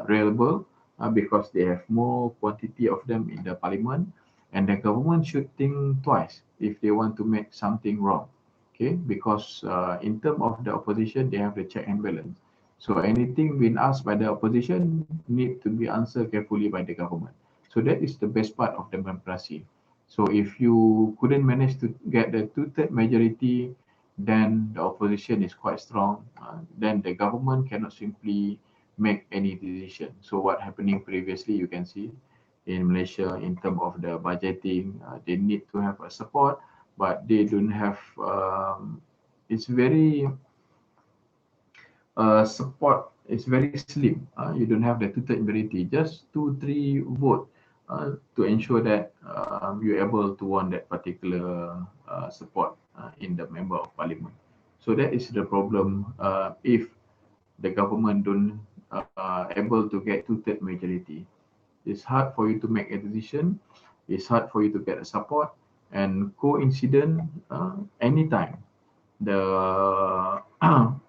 reliable because they have more quantity of them in the parliament, and the government should think twice if they want to make something wrong. Okay, because in terms of the opposition, they have the check and balance. So anything being asked by the opposition need to be answered carefully by the government. So that is the best part of democracy. So if you couldn't manage to get the two-third majority, then the opposition is quite strong. Then the government cannot simply make any decision. So what happening previously, you can see in Malaysia in terms of the budgeting, they need to have a support, but they don't have. It's very support is very slim. You don't have the two-third majority, just 2-3 vote to ensure that you're able to win that particular support in the member of parliament. So that is the problem if the government don't able to get two-third majority. It's hard for you to make a decision. It's hard for you to get a support. And coincident, anytime the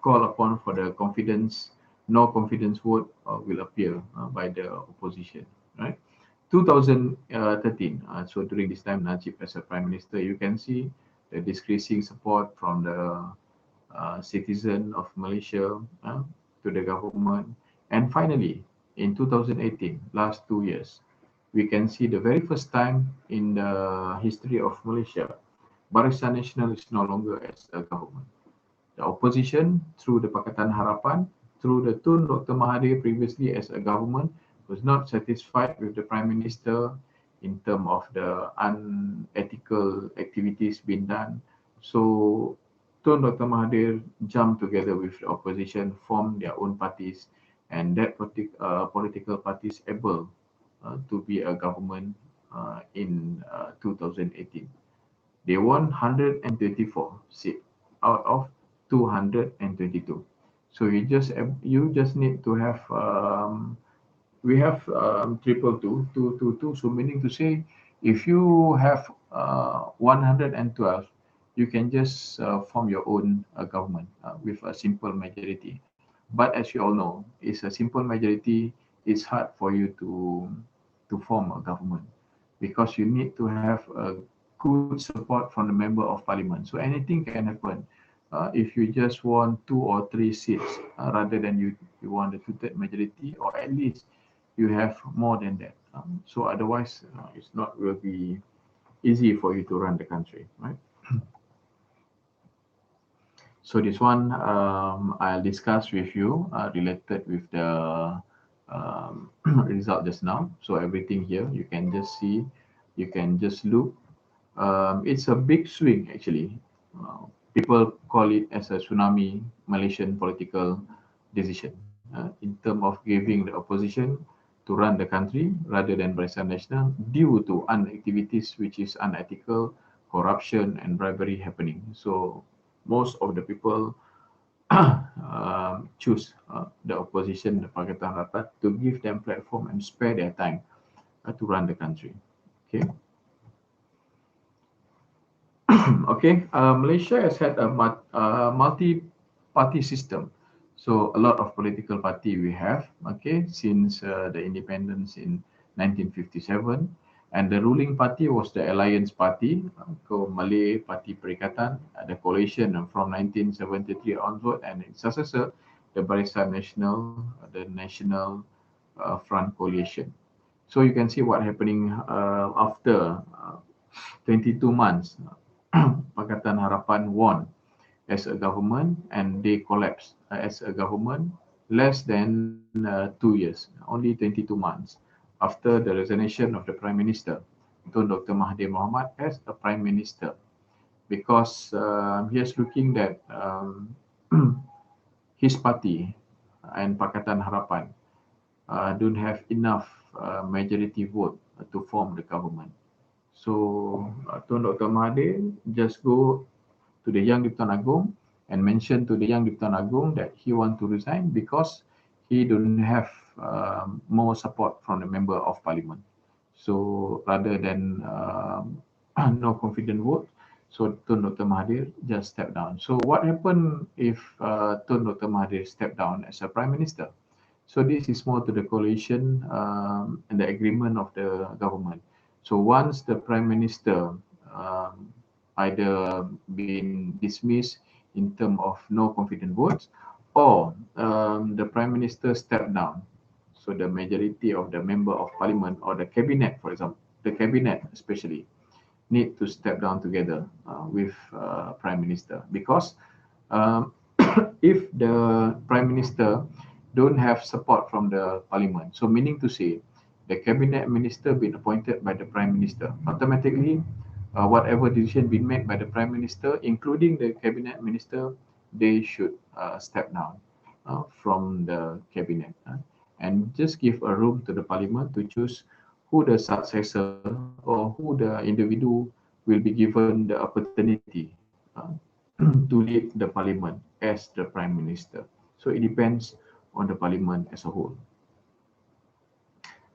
call upon for the confidence, no confidence vote will appear by the opposition, right? 2013, so during this time, Najib as a prime minister, you can see the decreasing support from the citizen of Malaysia to the government. And finally, in 2018, last 2 years, we can see the very first time in the history of Malaysia, Barisan Nasional is no longer as a government. The opposition, through the Pakatan Harapan, through the Tun Dr. Mahathir previously as a government, was not satisfied with the Prime Minister in terms of the unethical activities being done. So Tun Dr. Mahathir jumped together with the opposition, formed their own parties, and that political parties able to be a government in 2018. They won 124 seats out of 222. So you just need to have we have triple two, two, two, two. So meaning to say, if you have 112, you can just form your own government with a simple majority. But as you all know, it's a simple majority. It's hard for you to form a government because you need to have a good support from the member of parliament. So anything can happen. If you just want 2 or 3 seats rather than you want the two-third majority, or at least you have more than that. So otherwise, it's not will be easy for you to run the country, right? So this one I'll discuss with you related with the result just now. So everything here you can just see, you can just look. It's a big swing actually. People call it as a tsunami Malaysian political decision in terms of giving the opposition to run the country rather than Barisan Nasional due to activities which is unethical, corruption and bribery happening. So most of the people choose the opposition, the Pakatan Harapan, to give them platform and spare their time to run the country. Okay. Okay, Malaysia has had a multi-party system. So a lot of political party we have, okay, since the independence in 1957. And the ruling party was the Alliance Party, Malay Party Perikatan, the coalition from 1973 onward, and its successor, the Barisan Nasional, the National Front Coalition. So you can see what happening after 22 months. Pakatan Harapan won as a government and they collapsed as a government less than 2 years, only 22 months after the resignation of the Prime Minister, Tun Dr. Mahathir Mohamad as a Prime Minister, because he is looking that his party and Pakatan Harapan don't have enough majority vote to form the government. So Tun Dr. Mahathir just go to the Yang Dipertuan Agong and mention to the Yang Dipertuan Agong that he want to resign because he don't have more support from the member of parliament. So rather than no confident vote, so Tun Dr. Mahathir just stepped down. So what happened if Tun Dr. Mahathir stepped down as a prime minister? So this is more to the coalition and the agreement of the government. So once the prime minister either been dismissed in terms of no confident votes, or the prime minister stepped down, so the majority of the member of parliament or the cabinet, for example, the cabinet especially, need to step down together with prime minister, because um, if the prime minister don't have support from the parliament, so meaning to say the cabinet minister been appointed by the prime minister, automatically whatever decision been made by the prime minister, including the cabinet minister, they should step down from the cabinet and just give a room to the parliament to choose who the successor or who the individual will be given the opportunity to lead the parliament as the prime minister. So it depends on the parliament as a whole.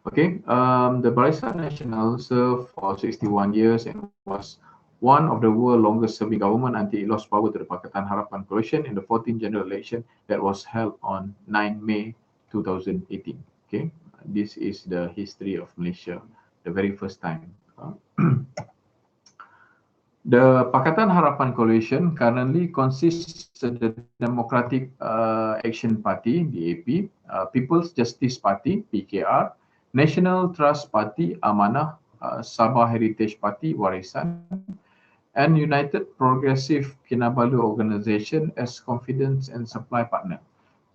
Okay, the Barisan Nasional served for 61 years and was one of the world's longest serving government until it lost power to the Pakatan Harapan coalition in the 14th general election that was held on 9 May 2018. Okay, this is the history of Malaysia the very first time. The Pakatan Harapan Coalition currently consists of the Democratic Action Party (DAP), People's Justice Party (PKR), National Trust Party (Amanah), Sabah Heritage Party (Warisan), and United Progressive Kinabalu Organization as confidence and supply partner.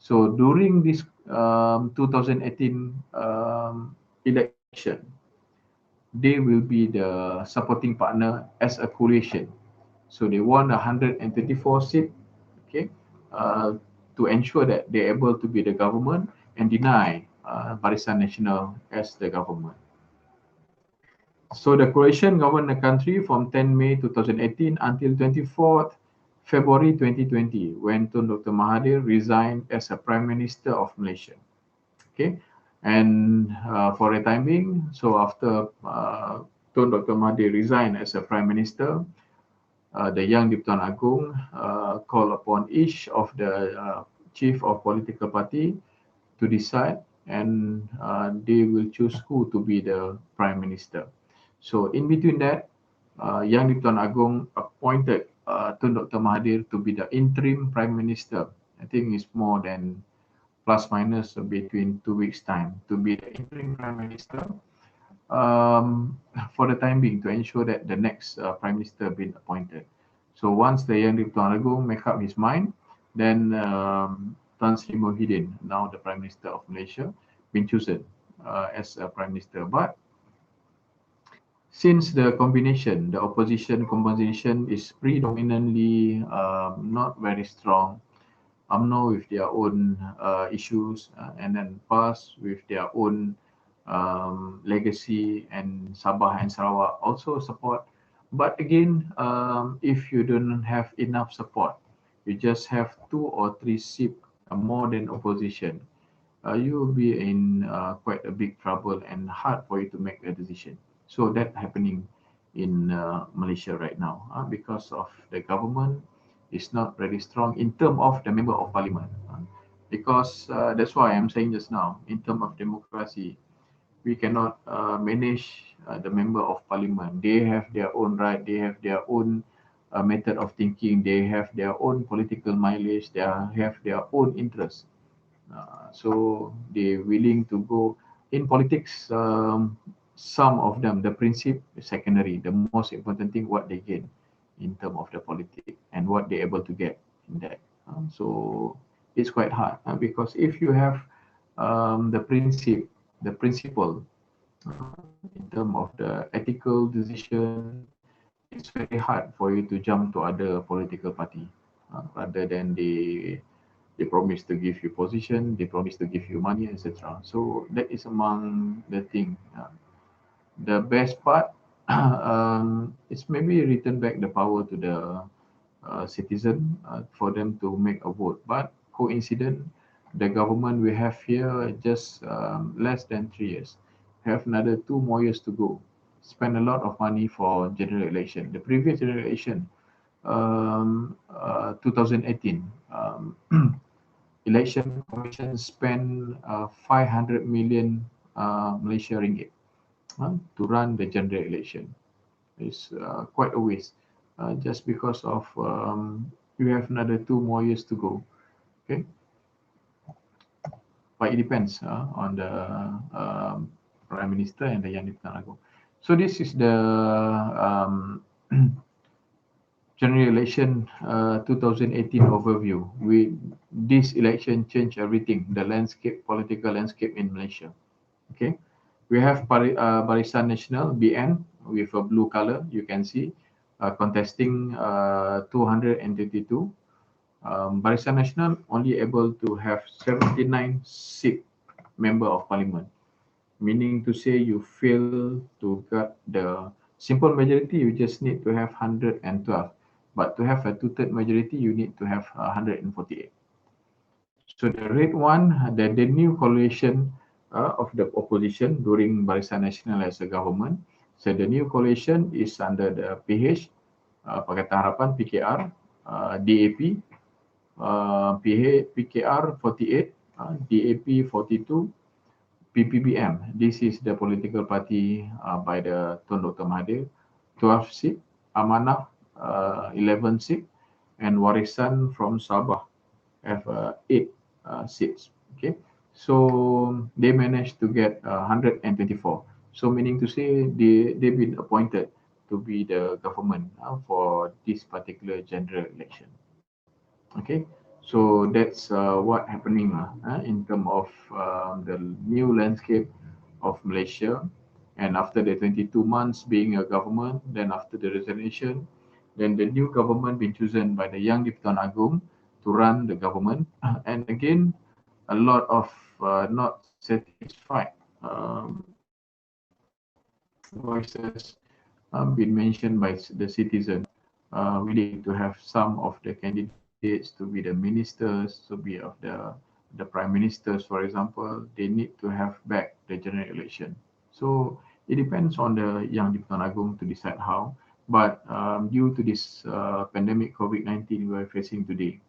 So during this 2018 election, they will be the supporting partner as a coalition. So they won 134 seats, okay, to ensure that they're able to be the government and deny Barisan Nasional as the government. So the coalition governed the country from 10 May 2018 until 24th February 2020, when Tun Dr. Mahathir resigned as a Prime Minister of Malaysia. Okay, and for the time being, so after Tun Dr. Mahathir resigned as a Prime Minister, the Yang di-Pertuan Agong called upon each of the chief of political party to decide, and they will choose who to be the Prime Minister. So in between that, Yang di-Pertuan Agong appointed Tun Dr. Mahathir to be the interim Prime Minister. I think it's more than plus minus between 2 weeks' time to be the interim Prime Minister for the time being, to ensure that the next Prime Minister been appointed. So once the Yang di-Pertuan Agong make up his mind, then Tan Sri Muhyiddin, now the Prime Minister of Malaysia, been chosen as a Prime Minister. But since the combination, the opposition composition is predominantly not very strong, UMNO with their own issues, and then PAS with their own legacy, and Sabah and Sarawak also support. But again, if you don't have enough support, you just have 2 or 3 seats more than opposition, you will be in quite a big trouble and hard for you to make a decision. So that's happening in Malaysia right now because of the government is not very strong in terms of the member of parliament. Because that's why I'm saying just now, in terms of democracy, we cannot manage the member of parliament. They have their own right, they have their own method of thinking, they have their own political mileage, they have their own interests. So they're willing to go in politics. Some of them, the principle is secondary. The most important thing, what they gain in terms of the politics and what they're able to get in that. So it's quite hard because if you have the principle in terms of the ethical decision, it's very hard for you to jump to other political party rather than they promise to give you position, they promise to give you money, etc. So that is among the thing. The best part is maybe return back the power to the citizen for them to make a vote. But coincident, the government we have here just less than 3 years, have another 2 more years to go. Spend a lot of money for general election. The previous general election, 2018, election commission spent 500 million Malaysia ringgit to run the general election. It's quite a waste just because of you have another 2 more years to go. Okay, but it depends on the prime minister and the Yang di-Pertuan Agong. So this is the general election 2018 overview. This election changed everything, the landscape, political landscape in Malaysia. Okay, we have Barisan Nasional (BN) with a blue color. You can see contesting 232. Barisan Nasional only able to have 79 seat member of parliament, meaning to say you fail to get the simple majority. You just need to have 112, but to have a 2/3 majority, you need to have 148. So the red one, the new coalition of the opposition during Barisan Nasional as a government. So the new coalition is under the PH, Pakatan Harapan (PKR), DAP, PKR 48, DAP 42, PPBM, this is the political party by the Tun Dr. Mahathir, 12 seat, Amanah 11 seat, and Warisan from Sabah have 8 seats. Okay, so they managed to get 124. So meaning to say they've been appointed to be the government for this particular general election. Okay, so that's what happening in terms of the new landscape of Malaysia. And after the 22 months being a government, then after the resignation, then the new government been chosen by the Yang Dipertuan Agong to run the government. And again, a lot of not satisfied voices been mentioned by the citizen. We need to have some of the candidates to be the ministers, to be of the prime ministers, for example. They need to have back the general election. So it depends on the Yang Dipertuan Agong to decide how. But due to this pandemic COVID-19 we are facing today,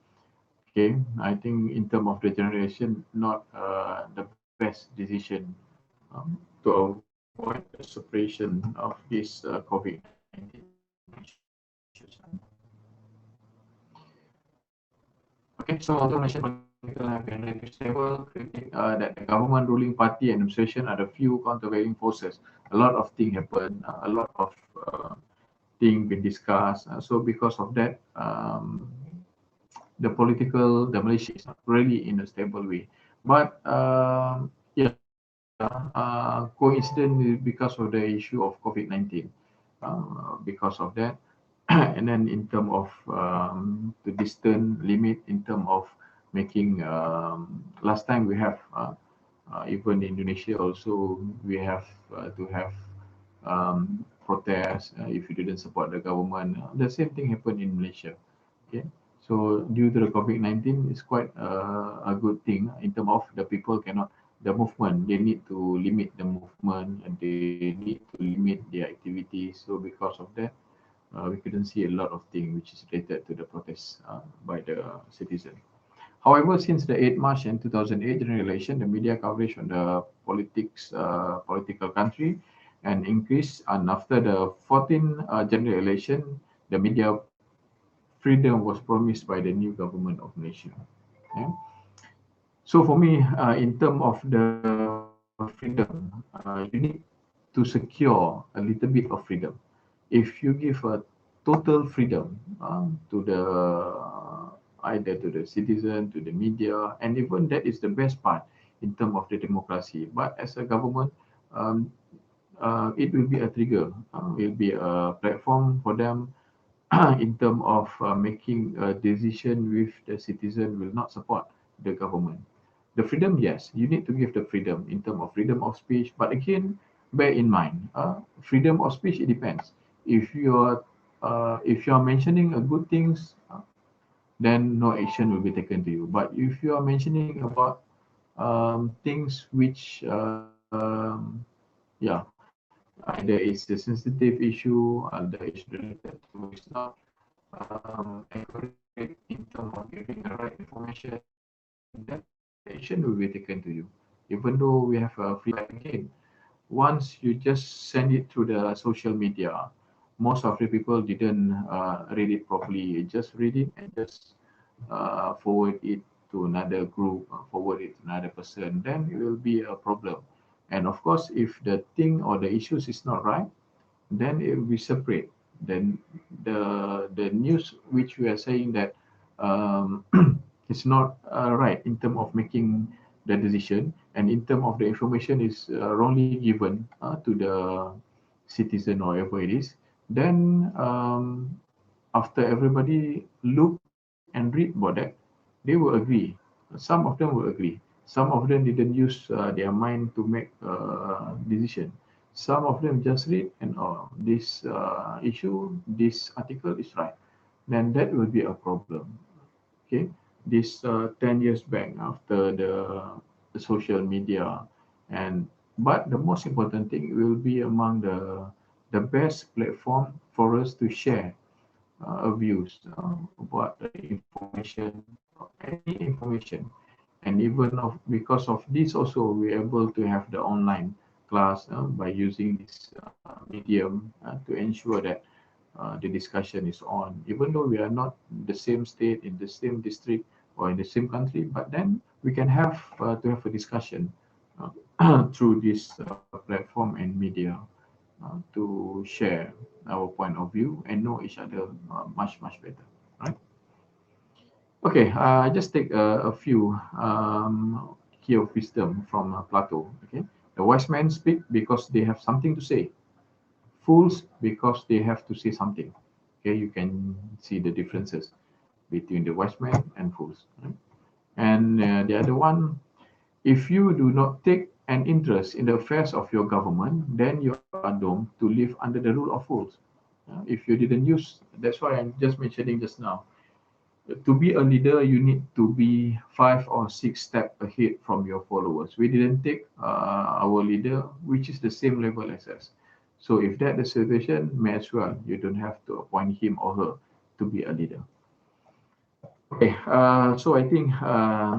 okay, I think in terms of the generation, not the best decision to avoid the separation of this COVID-19 issues. Okay, so although Malaysian political have been relatively stable, critic that the government ruling party and administration are the few countervailing forces. A lot of things happen, a lot of things been discussed. So because of that, the Malaysia is not really in a stable way. But yeah, coincident because of the issue of COVID-19. Because of that, and then in terms of the distance limit, in terms of making last time we have even in Indonesia also we have to have protests if you didn't support the government. The same thing happened in Malaysia. Okay, so due to the COVID-19, it's quite a good thing in terms of the people cannot the movement. They need to limit the movement and they need to limit their activities. So because of that, we couldn't see a lot of things which is related to the protests by the citizen. However, since the 8 March and 2008 general election, the media coverage on the political country and increased. And after the 14 general election, the media freedom was promised by the new government of Malaysia. Yeah. So for me, in terms of the freedom, you need to secure a little bit of freedom. If you give a total freedom to the either to the citizen, to the media, and even that is the best part in terms of the democracy. But as a government, um, it will be a trigger, will be a platform for them in terms of making a decision with the citizen will not support the government. The freedom, yes, you need to give the freedom in terms of freedom of speech. But again, bear in mind, freedom of speech, it depends. If you are mentioning a good things, then no action will be taken to you. But if you are mentioning about things which, yeah, either it's a sensitive issue, either it's related to, it's not accurate in terms of giving the right information, then action will be taken to you. Even though we have a free again, once you just send it through the social media, most of the people didn't read it properly. Just read it and just forward it to another group, forward it to another person, then it will be a problem. And of course, if the thing or the issues is not right, then it will be separate. Then the news which we are saying that um, it's not right in terms of making the decision, and in terms of the information is wrongly given to the citizen or whatever it is, then after everybody look and read about that, they will agree. Some of them will agree. Some of them didn't use their mind to make decision. Some of them just read and this issue, this article is right. Then that will be a problem. Okay, this 10 years back after the social media, and but the most important thing will be among the best platform for us to share views about the information, any information. And even because of this also, we're able to have the online class by using this medium to ensure that the discussion is on, even though we are not the same state, in the same district, or in the same country, but then we can have to have a discussion through this platform and media to share our point of view and know each other much better, right? Okay, I just take a few key of wisdom from Plato. Okay, the wise men speak because they have something to say. Fools because they have to say something. Okay, you can see the differences between the wise men and fools. Right? And the other one, if you do not take an interest in the affairs of your government, then you are doomed to live under the rule of fools. If you didn't use, that's why I'm just mentioning just now. To be a leader, you need to be 5 or 6 steps ahead from your followers. We didn't take our leader, which is the same level as us. So if that the situation, may as well you don't have to appoint him or her to be a leader. Okay, so I think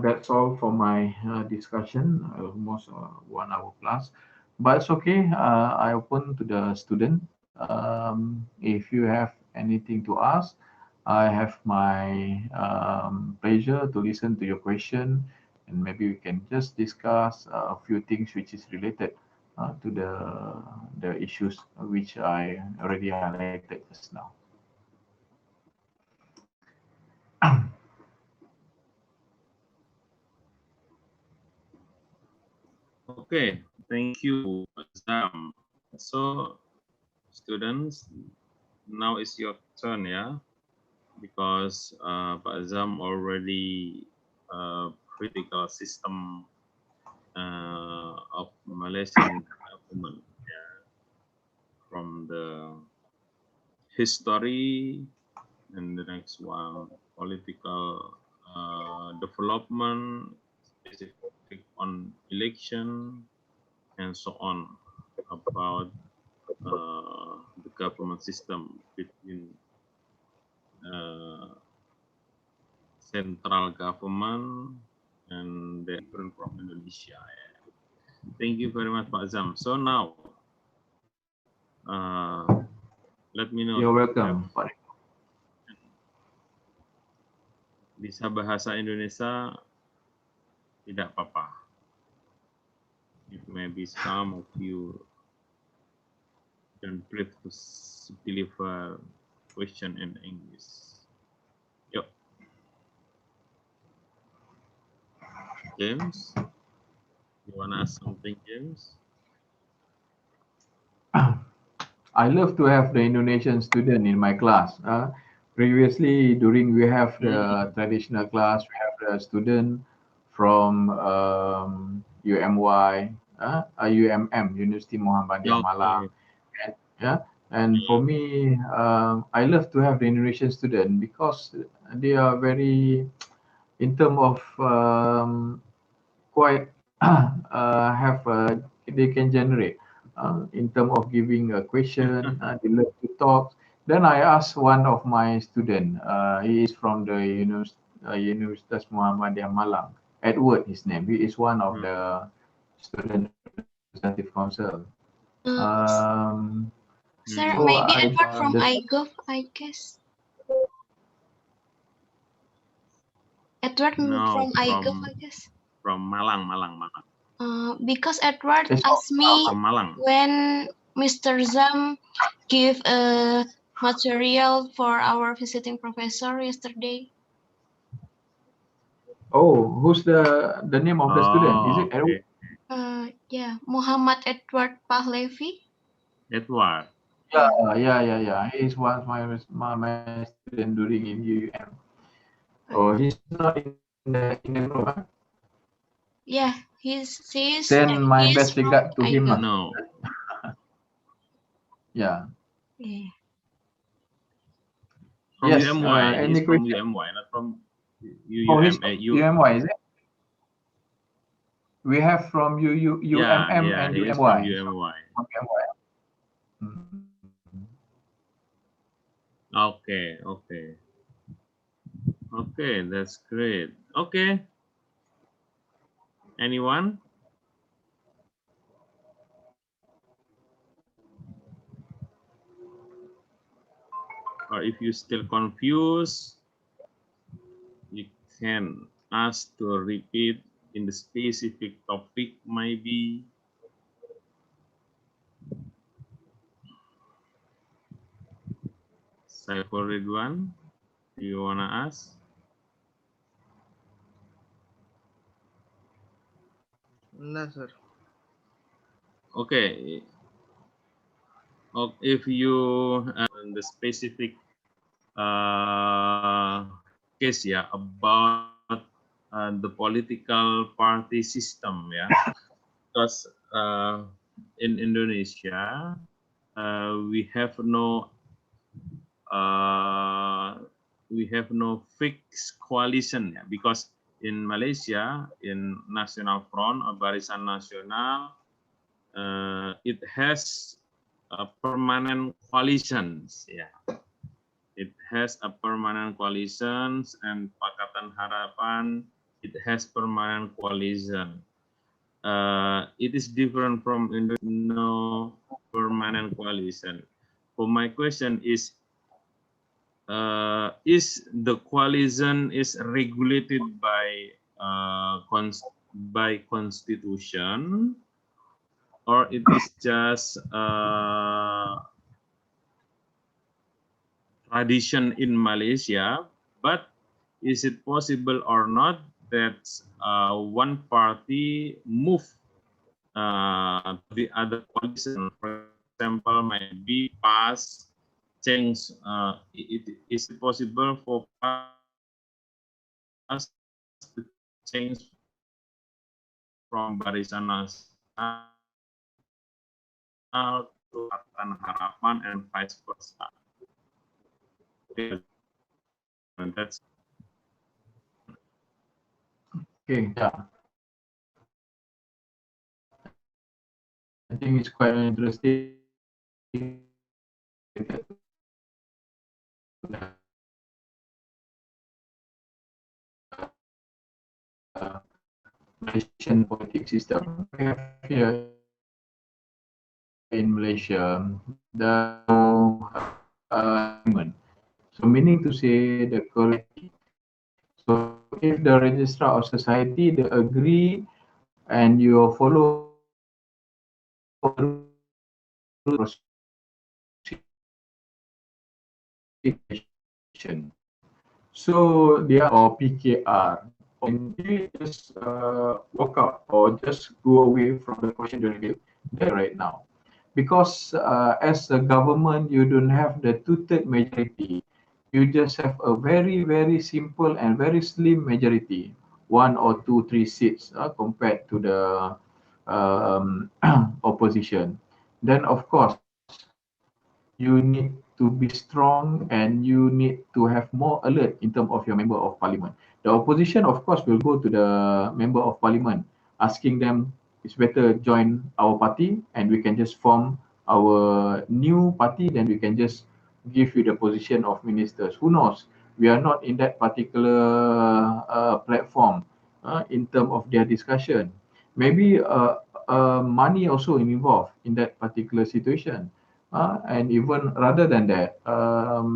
that's all for my discussion, almost 1 hour plus. But it's okay. I open to the student. If you have anything to ask, I have my pleasure to listen to your question, and maybe we can just discuss a few things which is related to the issues which I already highlighted just now. Okay, thank you, Zam. So, students, now is your turn, yeah, because Pak Zam already critical system of Malaysian government, yeah, from the history, and the next one political development, specific on election, and so on, about the government system between uh, central government and the different from Indonesia. Yeah. Thank you very much, Pak Zam. So now, uh, let me know You're if you have welcome, Pak. bisa bahasa Indonesia, tidak apa-apa. If maybe some of you don't prefer to deliver question in English. Yuk, James, you wanna ask something, James? I love to have the Indonesian student in my class. Previously, during we have the traditional class, we have the student from UMY, UMM, University Muhammadiyah Malang. Okay. And, yeah, and for me, I love to have the Indonesian student because they are very, in terms of quite have they can generate in terms of giving a question. They love to talk. Then I asked one of my student. He is from the Universitas Muhammadiyah Malang. Edward, his name. He is one of the student representative council. Uh, Um, Sir, so maybe I Edward from the IGOV, I guess. Edward No, from IGOV, I guess. from Malang. Because Edward it's asked me From Malang. when Mr. Zam gave a material for our visiting professor yesterday. oh, who's the name of the student? Is Oh, it Edward? okay. Yeah, Muhammad Edward Pahlevi. Edward. Yeah. He's one of my student during in UUM. Oh, he's not in the group. Huh? Yeah, Send my he's best from regard to him lah. IGOV. No. Yeah. Yeah. From Yes. UMY. He's Any from question? UMY, not from Oh, he's UUM. from UMY, is it? We have from UMM Yeah, and he is from UMY. UMY. From UMY. Mhm. Okay, that's great. Okay, Anyone? Or if you still confused, you can ask to repeat in the specific topic maybe. Saiful Ridwan, do you wanna ask? No, sir. Okay. If you the specific case about the political party system because in Indonesia we have no fixed coalition because in Malaysia in National Front or Barisan Nasional it has permanent coalitions. It has a permanent coalitions, and Pakatan Harapan it has permanent coalition. It is different from no permanent coalition. So my question is the coalition is regulated by constitution, or it is just tradition in Malaysia? But is it possible or not that one party move to the other coalition? For example, maybe pass change. Is it possible for us to change from Barisan Nasional to Pakatan Harapan and vice versa? And that's Okay, yeah. I think it's quite interesting. Malaysian politics system. We have here in Malaysia the so meaning to say the collective. So if the registrar of society they agree and you follow so they are or PKR and you just walk out or just go away from the question during there right now because as a government you don't have the two-third majority, you just have a very simple and very slim majority, 1 or 2, 3 seats compared to the opposition. Then of course you need to be strong and you need to have more alert in terms of your member of parliament. The opposition, of course, will go to the member of parliament asking them, it's better join our party and we can just form our new party, then we can just give you the position of ministers. Who knows? We are not in that particular platform in terms of their discussion. Maybe money also involved in that particular situation. And even rather than that,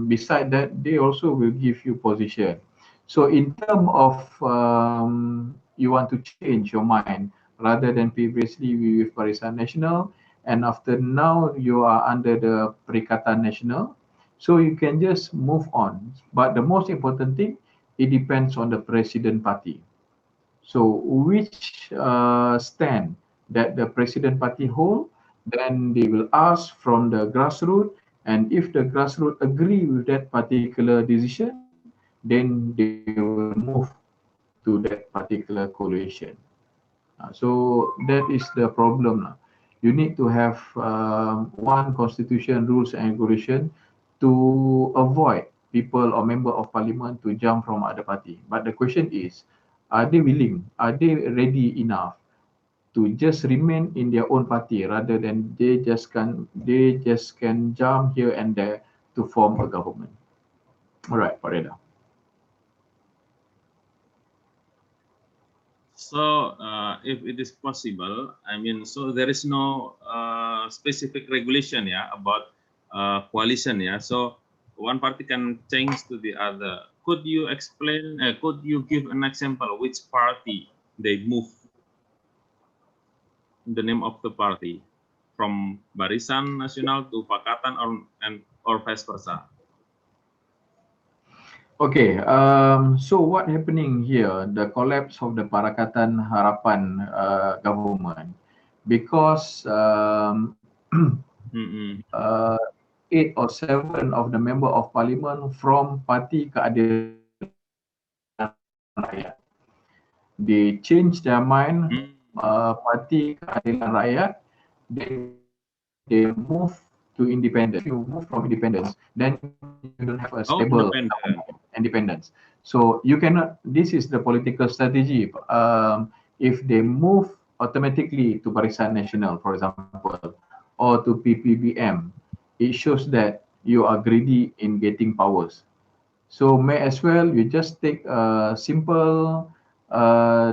beside that, they also will give you position. So in terms of you want to change your mind, rather than previously with Barisan Nasional, and after now you are under the Perikatan Nasional, so you can just move on. But the most important thing, it depends on the president party. So which stand that the president party hold, then they will ask from the grassroots, and if the grassroots agree with that particular decision, then they will move to that particular coalition. So that is the problem. You need to have one constitution, rules and regulation to avoid people or member of parliament to jump from other party. But the question is, are they willing? Are they ready enough to just remain in their own party rather than they just can jump here and there to form a government? All right, Pareda. So, if it is possible, I mean, so there is no specific regulation, yeah, about coalition, yeah. So one party can change to the other. Could you explain? Could you give an example which party they move the name of the party from Barisan Nasional to Pakatan or vice versa? Okay, so what happening here? The collapse of the Parakatan Harapan government, because Mm-mm. 8 or 7 of the member of parliament from Parti Keadilan Rakyat, they changed their mind. Mm. Parti Keadilan Rakyat, they move to independence. If you move from independence, then you don't have a Oh, stable independent. independence. So you cannot. This is the political strategy. If they move automatically to Barisan Nasional, for example, or to PPBM, it shows that you are greedy in getting powers. So may as well you just take a simple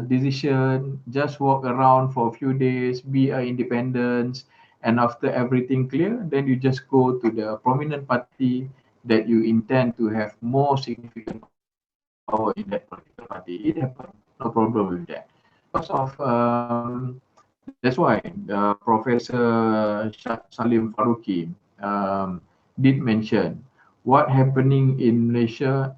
decision, just walk around for a few days, be a independence, and after everything clear, then you just go to the prominent party that you intend to have more significant power in that political party. It happened, no problem with that. Because of that's why Professor Salim Faruqi did mention what happening in Malaysia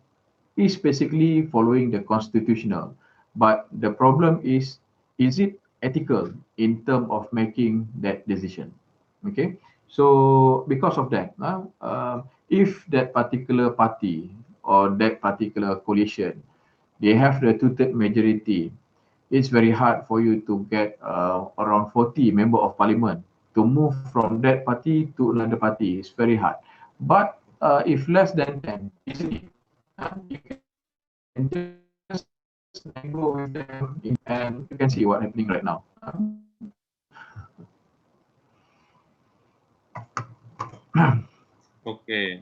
is basically following the constitutional, but the problem is it ethical in terms of making that decision? Okay, so because of that, if that particular party or that particular coalition, they have the two-third majority, it's very hard for you to get around 40 member of parliament to move from that party to another party. It's very hard. But if less than 10, easily, you can just go with them and you can see what happening right now. Okay,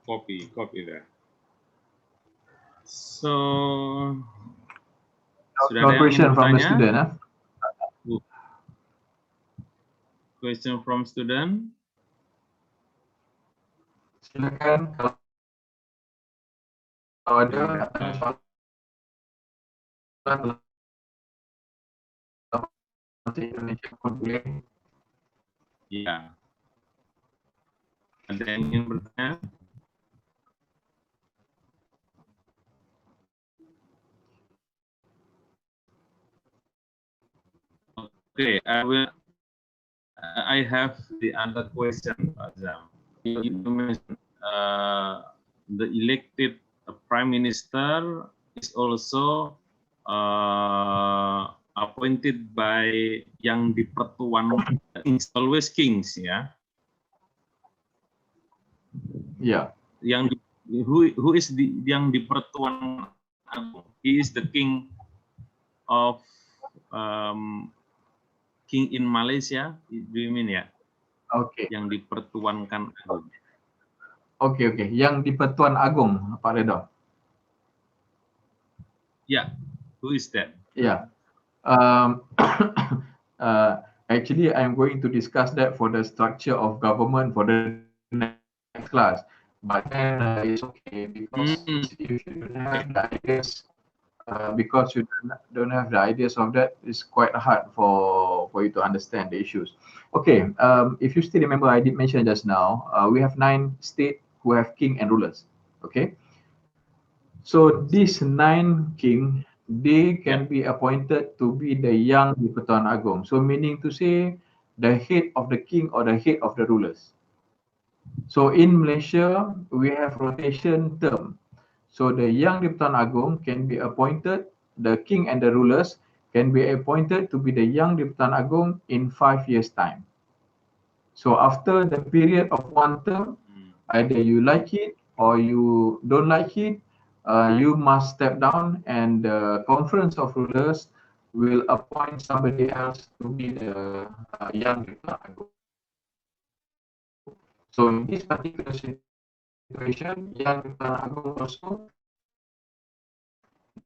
copy there. So, sudah No ada yang ingin question from the bertanya? student. Question from student? Silakan kalau ada soalan bahasa Indonesia pun boleh. Ya. Ada yang ingin bertanya? Okay, I have the other question, Pak Zam. You mentioned the elected prime minister is also appointed by yang dipertuan. It's always kings, ya. Yeah. Yang who is yang dipertuan agung? He is the king of king in Malaysia. Do you mean ya? Okay. Yang dipertuankan agung. Okay, okay. Yang di Pertuan Agong, Pak Redha. Yeah. Who is that? Yeah. Actually, I'm going to discuss that for the structure of government for the next class. But then it's okay because if you don't have the ideas, because you don't have the ideas of that, it's quite hard for you to understand the issues. Okay, if you still remember, I did mention just now, we have 9 states who have king and rulers. Okay, so these 9 king, they can be appointed to be the yang di Pertuan Agong. So meaning to say, the head of the king or the head of the rulers. So in Malaysia, we have rotation term. So the Yang di-Pertuan Agong can be appointed, the king and the rulers can be appointed to be the Yang di-Pertuan Agong in 5 years' time. So after the period of 1 term, either you like it or you don't like it, you must step down and the conference of rulers will appoint somebody else to be the Yang di-Pertuan Agong. So in this particular situation, Yang di-Pertuan Agong also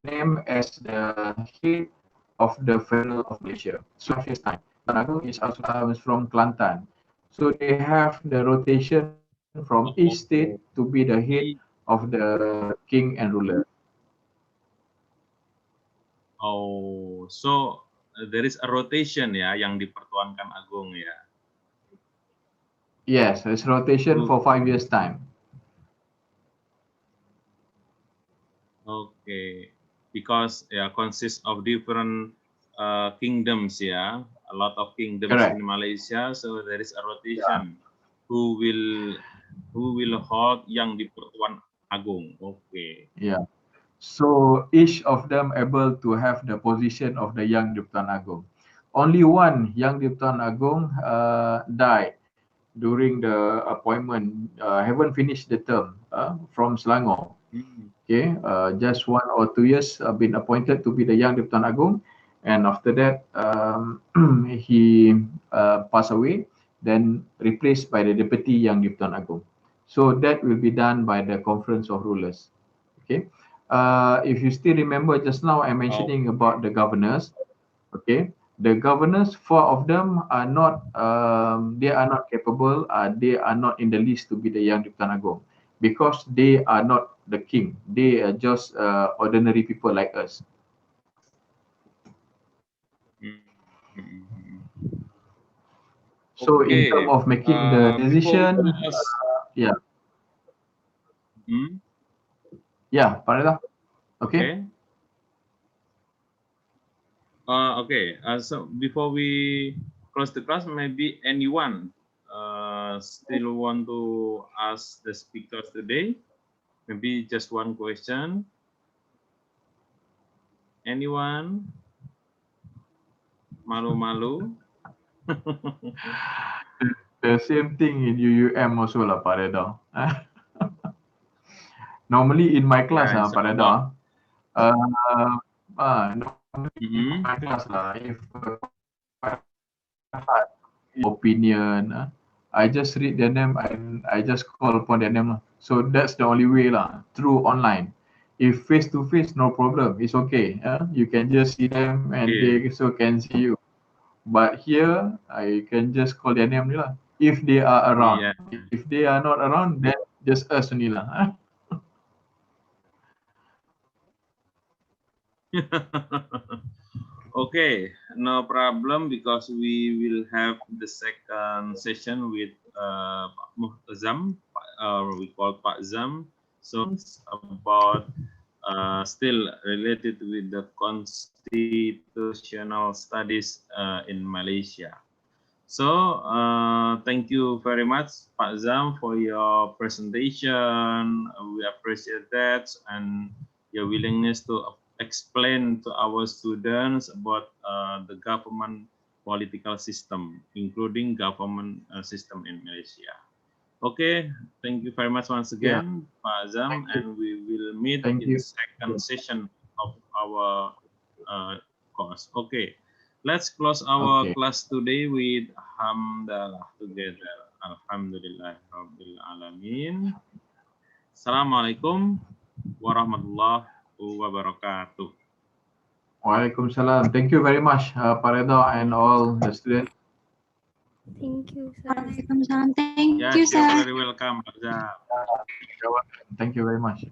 named as the head of the Federal of Malaysia. So 5 years time. Tuan Agong is also from Kelantan. So they have the rotation from each state to be the head of the king and ruler. Oh, so there is a rotation ya yang dipertuankan Agung ya. Yes, it's rotation for 5 years time. Okay, because consists of different kingdoms ya, a lot of kingdoms Correct. in Malaysia, so there is a rotation. Who will hold yang di Pertuan Agung? Okay. Yeah. So each of them able to have the position of the Yang Dipertuan Agong. Only one Yang Dipertuan Agong died during the appointment. Haven't finished the term from Selangor. Okay, just 1 or 2 years been appointed to be the Yang Dipertuan Agong, and after that he passed away, then replaced by the Deputy Yang Dipertuan Agong. So that will be done by the Conference of Rulers. Okay. If you still remember just now, I'm mentioning about the governors. Okay, the governors, 4 of them are not, they are not capable. They are not in the list to be the Yang Dipertuan Agong because they are not the king. They are just ordinary people like us. So in terms of making the decision, yeah. Yeah, Pak Reda. Okay. Okay. So before we close the class, maybe anyone still want to ask the speakers today? Maybe just one question. Anyone? Malu-malu? The same thing in UUM also lah, Pak Reda. Normally in my class, Pak Reda, normally in my class lah, if opinion, I just read their name and I just call upon their name lah. So that's the only way lah, through online. If face to face, no problem, it's okay. You can just see them and they also can see you. But here, I can just call their name lah. If they are around. Yeah. If they are not around, then just us only lah. Okay, no problem because we will have the second session with Mokhtafizam, we call Pak Zam, so about still related with the constitutional studies in Malaysia. So thank you very much, Pak Zam, for your presentation. We appreciate that and your willingness to explain to our students about the government political system, including government system in Malaysia. Okay, thank you very much once again, Pak Zam, and we will meet in the second session of our course. Okay, let's close our class today with Hamdalah together. Alhamdulillah Rabbil Alamin. Assalamualaikum warahmatullahi wabarakatuh. Waalaikumsalam. Thank you very much, Pak Reda and all the students. Thank you, sir. Waalaikumsalam. Thank you, sir. You're very welcome, Pak Zam. Thank you very much.